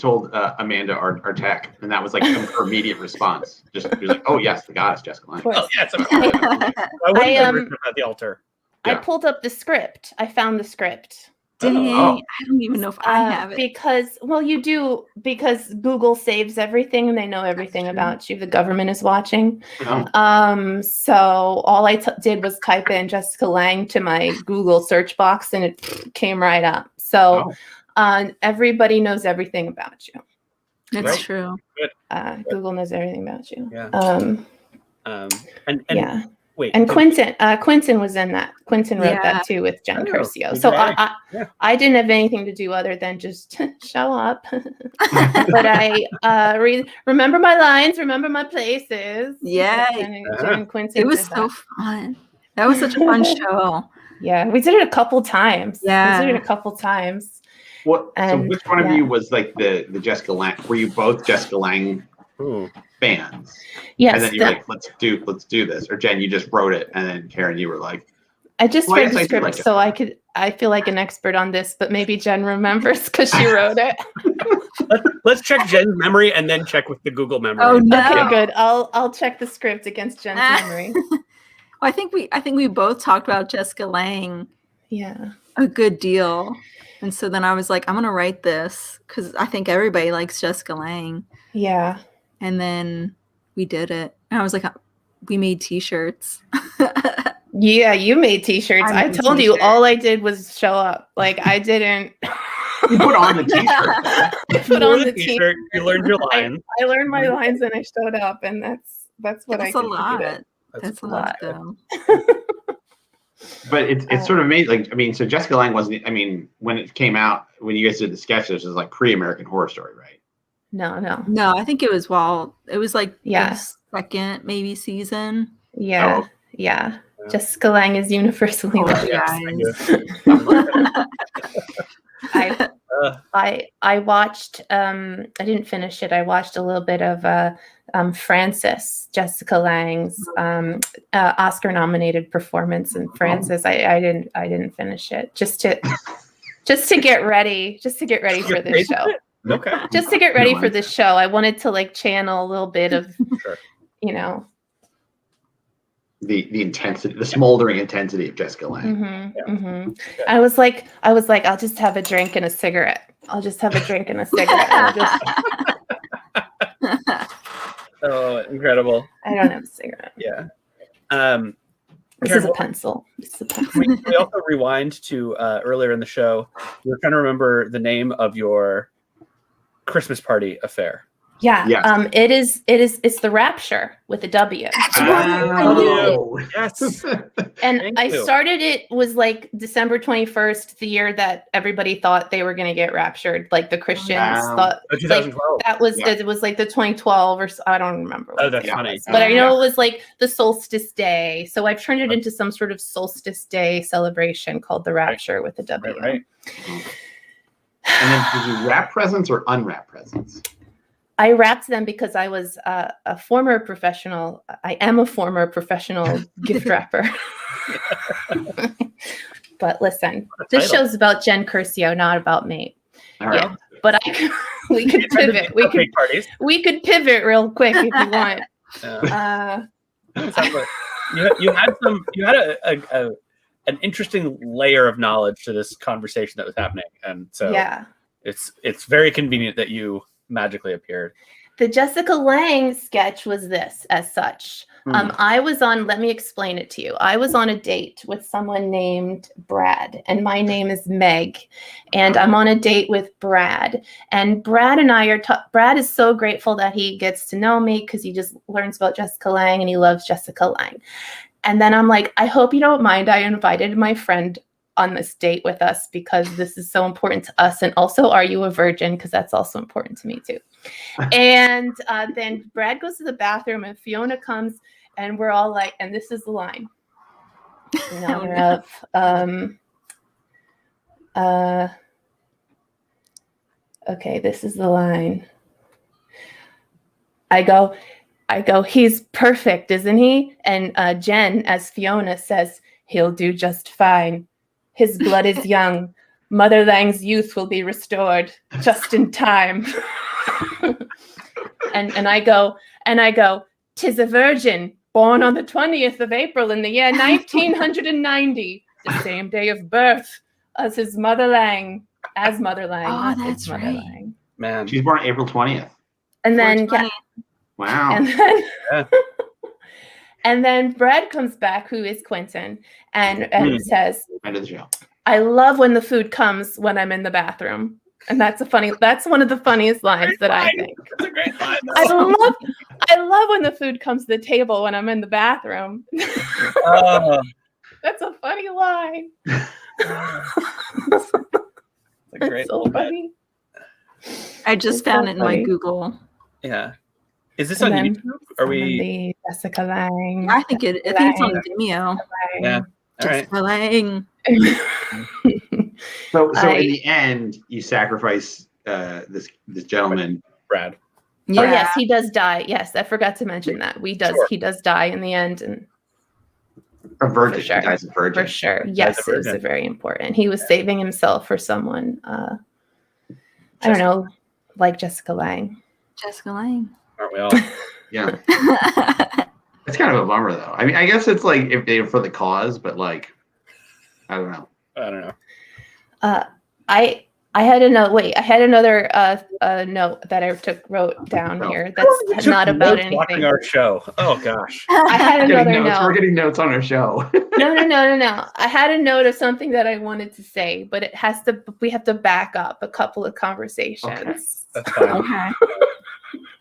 Amanda our tech, and that was like her immediate response. Just she was like, oh yes, the goddess Jessica Lange. Of course. Oh, yes, of course. I wouldn't I, have written at the altar. I Yeah. pulled up the script. I found the script. Dang, Oh. I don't even know if I have it. Because you do, because Google saves everything and they know everything true. about you. The government is watching. Oh. So all I did was type in Jessica Lange to my Google search box and it came right up. So everybody knows everything about you. It's Right. true. Google knows everything about you. Yeah. And Yeah. wait. And Quentin was in that. Quentin wrote Yeah. that too with Jen Oh, Curcio. good So guy. Yeah. I didn't have anything to do other than just show up. But I remember my lines, remember my places. Yeah. Jen and Quentin It was did so that. fun. That was such a fun show. Yeah, we did it a couple times. Yeah. We did it a couple times. So And, which one of yeah. you was like the Jessica Lange? Were you both Jessica Lange Ooh. fans? Yes, And then you're like, let's do this. Or Jen, you just wrote it, and then Karen, you were like, I just Well, I read the guess I do script, like so I feel like an expert on this, but maybe Jen remembers because she wrote it. Let's check Jen's memory and then check with the Google memory. Oh no. Okay, good. I'll check the script against Jen's memory. I think we both talked about Jessica Lange Yeah. a good deal. And so then I was like, I'm gonna write this because I think everybody likes Jessica Lange. Yeah. And then we did it. And I was like, we made t-shirts. Yeah, you made t-shirts. I I made told you t-shirts. all I did was show up. Like I didn't you put on the t-shirt. I You put wore on the the t-shirt, you learned your lines. I learned my lines and I showed up, and that's what That's I a lot. contributed. That's a lot though. But it's sort of amazing. Like, I mean, so Jessica Lange wasn't. I mean, when it came out, when you guys did the sketch, this was like pre-American Horror Story, right? No, I think it was like Yeah. the second maybe season. Yeah. Oh. Yeah. Jessica Lange is universally loved. I watched I didn't finish it. I watched a little bit of Frances, Jessica Lange's Oscar nominated performance in Frances. I didn't finish it just to get ready for this show. Okay. Just to get ready for this show. I wanted to like channel a little bit of Sure. you know, the intensity, the smoldering intensity of Jessica Lange. Mm-hmm, mm-hmm. I was like, I'll just have a drink and a cigarette. I'll just have a drink and a cigarette. Oh, incredible. I don't have a cigarette. Yeah. This is a pencil. We also rewind to earlier in the show. We were trying to remember the name of your Christmas party affair. Yeah. Yes. It's the Rapture with a W. Oh, yes. And I started it was like December 21st, the year that everybody thought they were going to get raptured. Like the Christians thought 2012. like, that was it was like the 2012 or so, I don't remember. Oh, that's funny. But I know it was like the solstice day. So I've turned it into some sort of solstice day celebration called the Rapture with a W. Right. And then did you wrap presents or unwrap presents? I wrapped them because I was a former professional. I am a former professional gift wrapper. But listen, this show's about Jen Curcio, not about me. All right. Yeah, but we could pivot. We could pivot real quick if you want. You had an interesting layer of knowledge to this conversation that was happening, and so it's very convenient that you magically appeared. The Jessica Lange sketch was this as such. Let me explain it to you. I was on a date with someone named Brad, and my name is Meg, and I'm on a date with Brad. And Brad and I Brad is so grateful that he gets to know me because he just learns about Jessica Lange and he loves Jessica Lange. And then I'm like, I hope you don't mind. I invited my friend on this date with us because this is so important to us. And also, are you a virgin? Because that's also important to me too. And then Brad goes to the bathroom and Fiona comes and we're all like, and this is the line. In honor of, okay, this is the line. I go, he's perfect, isn't he? And Jen, as Fiona says, he'll do just fine. His blood is young. Mother Lange's youth will be restored just in time. and I go, 'tis a virgin born on the 20th of April in the year 1990, the same day of birth as his Mother Lange. Oh, that's right. Lange. Man, She's born April 20th. And then Wow. And then and then Brad comes back, who is Quentin, and says, End of the show. I love when the food comes when I'm in the bathroom. And that's one of the funniest lines that I think. That's a great line. I love when the food comes to the table when I'm in the bathroom. That's a funny line. That's a great so funny. I just found it in my Google. Yeah. Is this on YouTube? Are we Jessica Lange? I think it's on Vimeo. Yeah. All right. Jessica Lange. So in the end, you sacrifice this gentleman, Brad. Yeah. Oh yes, he does die. Yes, I forgot to mention that. He does die in the end, and a virgin. For sure. He dies a virgin. for sure. Yes, it was very important. He was saving himself for someone. I don't know, like Jessica Lange. Jessica Lange. Aren't we all? Yeah. It's kind of a bummer, though. I mean, I guess it's like if they were for the cause, but like, I don't know. I had another note that I wrote down here. That's not about anything. Watching our show. Oh gosh. I had another note. We're getting notes on our show. No. I had a note of something that I wanted to say, but we have to back up a couple of conversations. Okay. That's fine. Okay.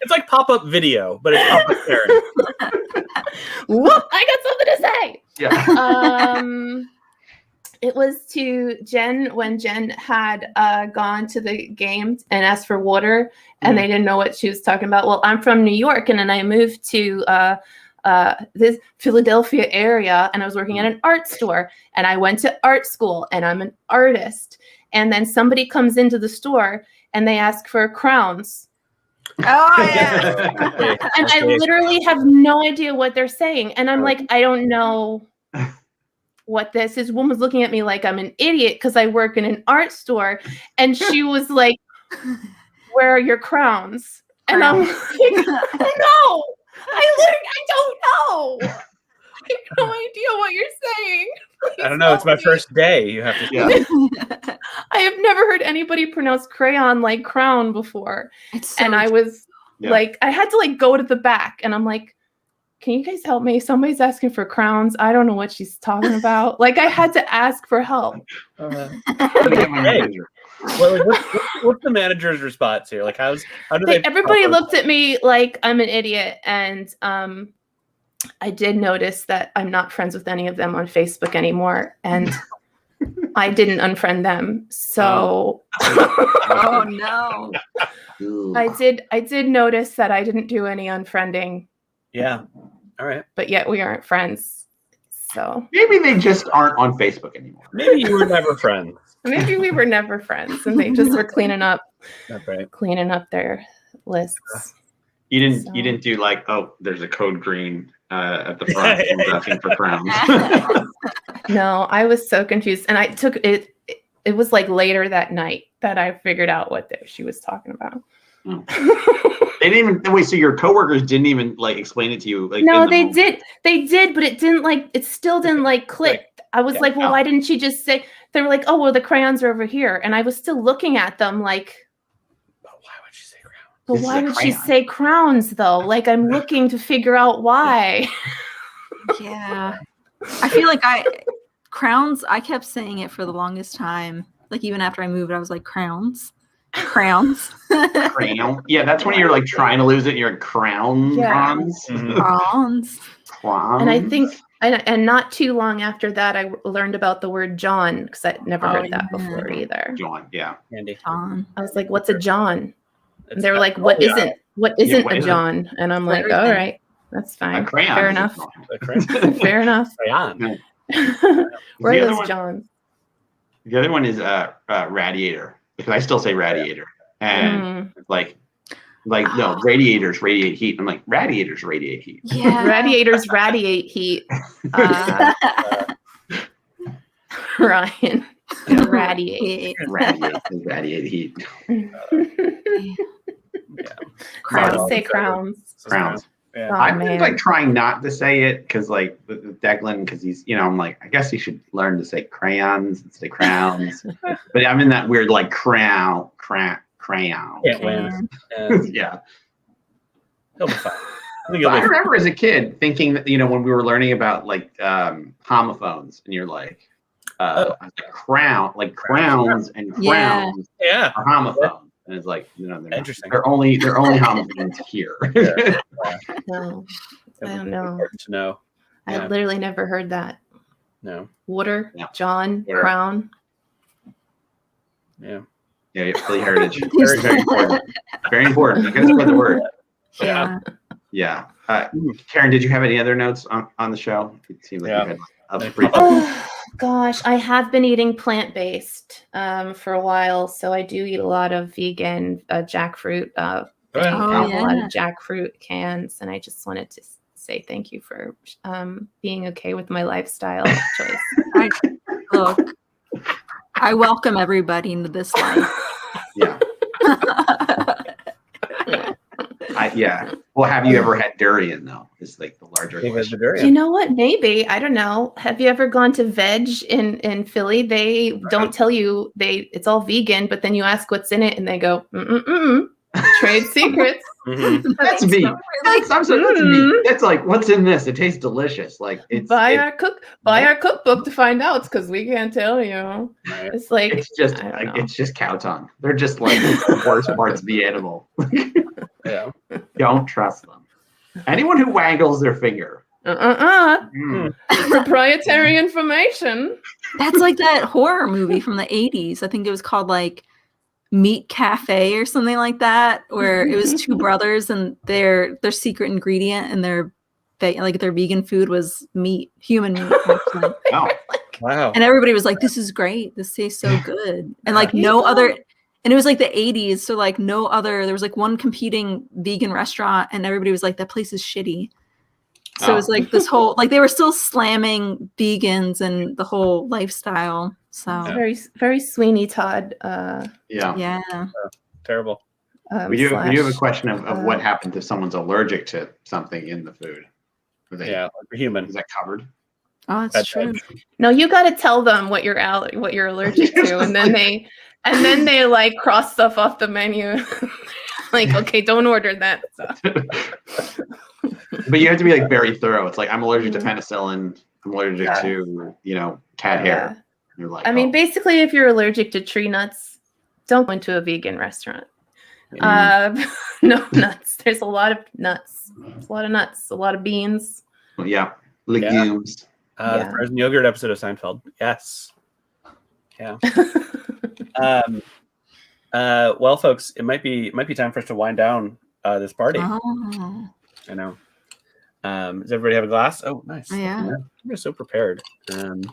It's like pop-up video, but it's pop-up sharing. Whoop! I got something to say. Yeah. It was to Jen when Jen had gone to the game and asked for water, and they didn't know what she was talking about. Well, I'm from New York, and then I moved to this Philadelphia area, and I was working at an art store, and I went to art school, and I'm an artist. And then somebody comes into the store, and they ask for crowns. Oh yeah. And I literally have no idea what they're saying. And I'm like, I don't know what this is. Woman was looking at me like I'm an idiot because I work in an art store. And she was like, where are your crowns? And I'm like, no, I don't know. I have no idea what you're saying. Please I don't know. It's my first day. You have to. Yeah. I have never heard anybody pronounce crayon like crown before. And I was like, I had to like go to the back, and I'm like, can you guys help me? Somebody's asking for crowns. I don't know what she's talking about. Like, I had to ask for help. Well, what's the manager's response here? Like, how do they? Everybody looked at me like I'm an idiot, and I did notice that I'm not friends with any of them on Facebook anymore, and I didn't unfriend them. So, Oh no. I did notice that I didn't do any unfriending. Yeah. All right. But yet we aren't friends. So maybe they just aren't on Facebook anymore. Maybe you were never friends. Maybe we were never friends, and they just were cleaning up their lists. You didn't do like, oh, there's a code green at the front and asking for crowns. No, I was so confused, and I took it. It was like later that night that I figured out what she was talking about. They didn't even wait. So your coworkers didn't even like explain it to you. Like, no, they did. They did, but it didn't like. It still didn't like click. I was like, well, why didn't she just say? They were like, oh, well, the crayons are over here, and I was still looking at them like. But why would she say crowns? But why would she say crowns though? Like, I'm looking to figure out why. Yeah. I feel like crowns, I kept saying it for the longest time. Like, even after I moved, I was like, crowns. Crown. Yeah, that's when you're like trying to lose it. You're crowns. Crowns. And I think, and not too long after that, I learned about the word John, because I'd never heard that before either. John, yeah. Andy. John. I was like, what's a John? And they were like, what isn't a John? And I'm like, all right, that's fine. Fair enough. Fair enough. Crayon. Where are those Johns? The other one is radiator, because I still say radiator. And no, radiators radiate heat. I'm like, radiators radiate heat. Yeah. Radiators radiate heat. Ryan. Radiate heat. Crowns. Say crowns. Crowns. Yeah. I'm like trying not to say it because like with Declan, because he's, I'm like, I guess he should learn to say crayons instead of crowns. But I'm in that weird like crayon. Can't win. Yeah. He'll be fine. I remember as a kid thinking that, when we were learning about like homophones, and you're like, crown, like crowns and crowns are homophones. And it's like, they're not. Interesting. They're only homophones here. No, I don't know. Important to know. I literally never heard that. No. Water, John, Water. crown. Yeah. Yeah, Philly heritage. Very, very important. Very important. I gotta spread the word. Yeah. Yeah. Karen, did you have any other notes on the show? It seems like you had a brief. Oh gosh, I have been eating plant-based for a while, so I do eat a lot of vegan jackfruit. A lot of jackfruit cans, and I just wanted to say thank you for being okay with my lifestyle choice. Look, I welcome everybody into this life. Yeah. Well, have you ever had durian though? Is like the larger question. You know what? Maybe. I don't know. Have you ever gone to Veg in Philly? They don't tell you it's all vegan, but then you ask what's in it and they go, trade secrets. Mm-hmm. That's me. That's me. That's like, what's in this? It tastes delicious. Like buy our cookbook to find out, because we can't tell you. Right. It's like it's just cow tongue. They're just like the worst parts of the animal. Yeah. Don't trust them. Anyone who waggles their finger Proprietary information. That's like that horror movie from the 80s. I think it was called like Meat Cafe or something like that, where it was two brothers and their secret ingredient and their vegan food was meat, human meat. Actually. Wow. And everybody was like, "This is great. This tastes so good." And like no other, and it was like the 80s, so like no other. There was like one competing vegan restaurant, and everybody was like, "That place is shitty." So it was like this whole, like they were still slamming vegans and the whole lifestyle. So Very, very Sweeney Todd. yeah. Terrible. We do have a question of what happens if someone's allergic to something in the food. Like human. Is that covered? Oh, that's true. No, you got to tell them what you're allergic to, and then they like cross stuff off the menu. Like, okay, don't order that stuff. But you have to be like very thorough. It's like, I'm allergic to penicillin. I'm allergic to cat hair. You're like, I mean, basically, if you're allergic to tree nuts, don't go into a vegan restaurant. No nuts. There's a lot of nuts. There's a lot of nuts. A lot of beans. Yeah, legumes. The frozen yogurt episode of Seinfeld. Yes. Yeah. Well, folks, it might be time for us to wind down this party. Oh. I know. Does everybody have a glass? Oh, nice. Yeah. You're so prepared. You didn't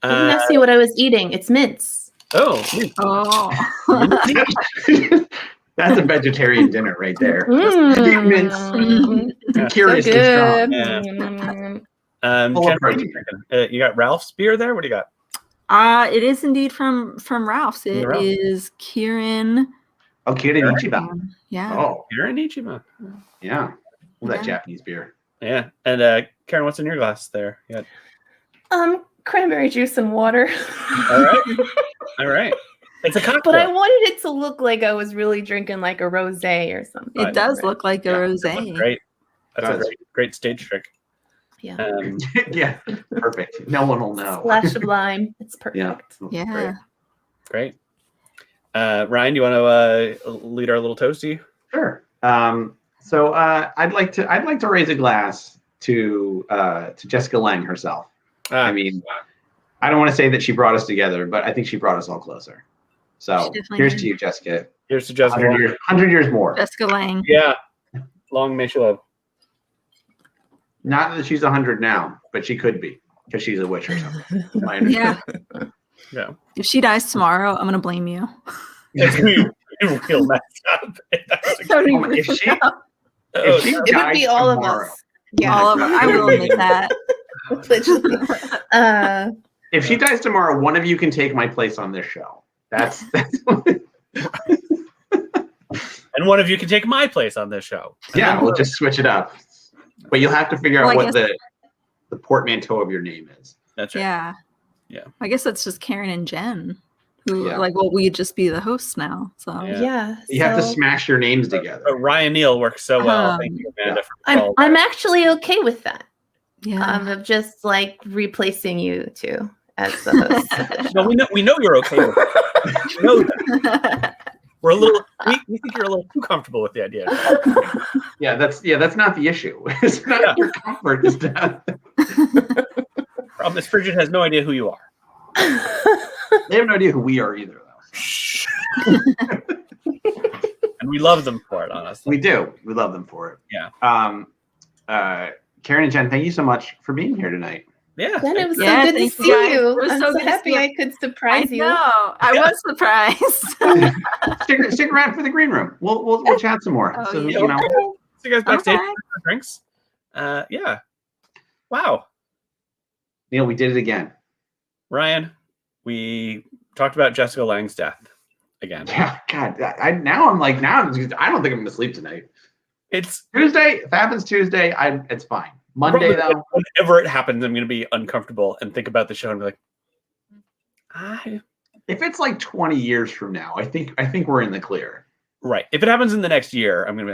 ask me what I was eating. It's mince. Oh. That's a vegetarian dinner right there. Curiously strong. You got Ralph's beer there? What do you got? It is indeed from Ralph's. It is Kirin. Oh, Kirin Ichiban. Yeah. Oh, Kirin Ichiban. Yeah. Well, that Japanese beer. Yeah. And Karen, what's in your glass there? Yeah. Cranberry juice and water. All right. It's a cocktail. But I wanted it to look like I was really drinking like a rosé or something. It does look like a rosé. Great. That's a great stage trick. Yeah. Yeah. Perfect. No one will know. Splash of lime. It's perfect. Yeah. Great. Ryan, do you want to lead our little toasty? Sure. So I'd like to raise a glass to Jessica Lange herself. I mean, I don't want to say that she brought us together, but I think she brought us all closer. So here's to you, Jessica. Here's to Jessica. 100 years more. Jessica Lange. Yeah. Long may she live. Not that she's 100 now, but she could be because she's a witch or something. Yeah. Yeah. If she dies tomorrow, I'm gonna blame you. It's gonna be real messed up. If she It would be all of us. Yeah. All of us. I will admit that. If she dies tomorrow, one of you can take my place on this show. That's And one of you can take my place on this show. Yeah, we'll just switch it up. But you'll have to figure out what the portmanteau of your name is. That's right. Yeah. Yeah. I guess that's just Karen and Jen, who we'd just be the hosts now. So you have to smash your names together. Ryaneil works so well. Thank you, Amanda. I'm actually okay with that. Yeah. Of just like replacing you two as the host. No, we know you're okay with it. We know that. We're a little. We think you're a little too comfortable with the idea. That's not the issue. It's not your comfort. It's not. Problem is, Frigid has no idea who you are. They have no idea who we are either, though. And we love them for it, honestly. We do. We love them for it. Yeah. Karen and Jen, thank you so much for being here tonight. Yeah. Then it was so good to see you. I'm so happy I could surprise you. I was surprised. Stick around for the green room. We'll chat some more. Oh, See you guys backstage for drinks. Yeah. Wow. Neil, we did it again. Ryan, we talked about Jessica Lange's death again. Yeah, God. I don't think I'm gonna sleep tonight. It's Tuesday. If it happens Tuesday, it's fine. Monday though. Whenever it happens, I'm gonna be uncomfortable and think about the show and be like, if it's like 20 years from now, I think we're in the clear. Right. If it happens in the next year, I'm gonna be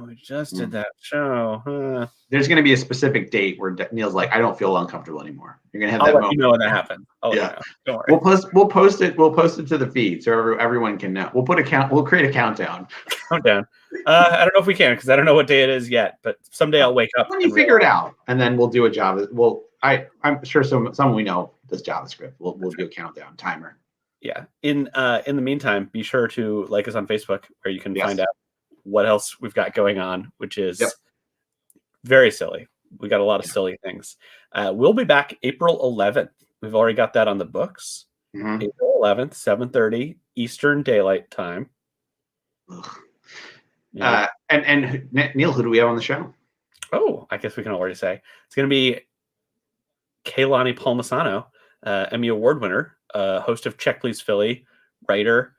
like, we just did that show. Huh. There's going to be a specific date where Neil's like, I don't feel uncomfortable anymore. You're going to have I'll that let moment. you know when that happens. Yeah. Don't worry. We'll post it to the feed so everyone can know. We'll create a countdown. Countdown. I don't know if we can because I don't know what day it is yet. But someday I'll wake up. When you figure it out, and then we'll do a Java. I'm sure someone we know does JavaScript. We'll do a countdown timer. Yeah. In the meantime, be sure to like us on Facebook, where you can find out what else we've got going on, which is very silly. We got a lot of silly things. We'll be back April 11th. We've already got that on the books. Mm-hmm. April 11th, 7:30 Eastern Daylight Time. Yeah. And Neil, who do we have on the show? Oh, I guess we can already say it's going to be Kaylani Palmisano, Emmy Award winner, host of Check Please Philly, writer,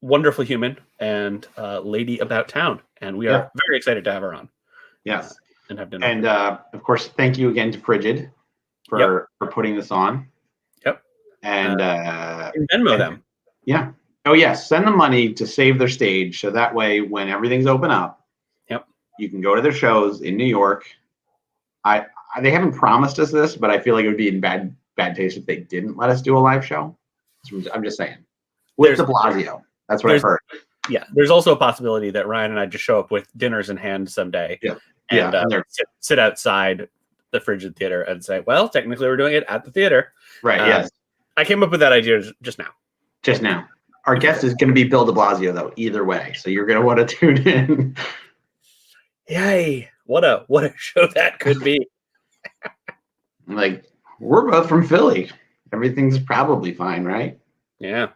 wonderful human, and lady about town. And we are very excited to have her on. Yes. And have dinner. And of course, thank you again to Frigid for putting this on. Yep. And Venmo them. Yeah. Oh yes. Send them money to save their stage, so that way when everything's open up, you can go to their shows in New York. They haven't promised us this, but I feel like it would be in bad taste if they didn't let us do a live show. I'm just saying. With de Blasio. That's what I've heard. Yeah. There's also a possibility that Ryan and I just show up with dinners in hand someday. Yeah. And sit outside the Frigid Theater and say, well, technically we're doing it at the theater. Right. Yes. I came up with that idea just now. Just now. Our guest is going to be Bill de Blasio, though, either way. So you're going to want to tune in. Yay. What a show that could be. Like, we're both from Philly. Everything's probably fine, right? Yeah.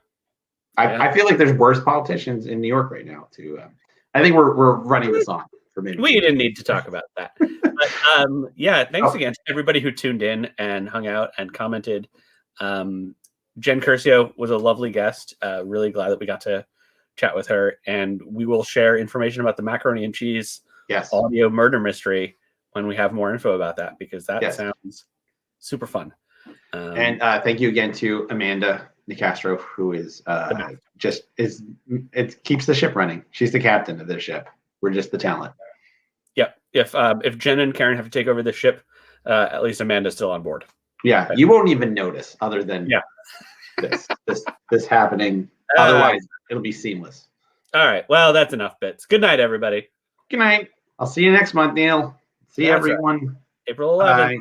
I feel like there's worse politicians in New York right now, too. I think we're running this on. We didn't need to talk about that. But, thanks again to everybody who tuned in and hung out and commented. Jen Curcio was a lovely guest. Really glad that we got to chat with her. And we will share information about the macaroni and cheese audio murder mystery when we have more info about that, because that sounds super fun. And thank you again to Amanda Nicastro, who is it keeps the ship running. She's the captain of the ship. We're just the talent. Yep. If Jen and Karen have to take over the ship, at least Amanda's still on board. Yeah, you won't even notice other than this happening. Otherwise, it'll be seamless. All right. Well, that's enough bits. Good night, everybody. Good night. I'll see you next month, Neil. See everyone. Right. April 11th. Bye.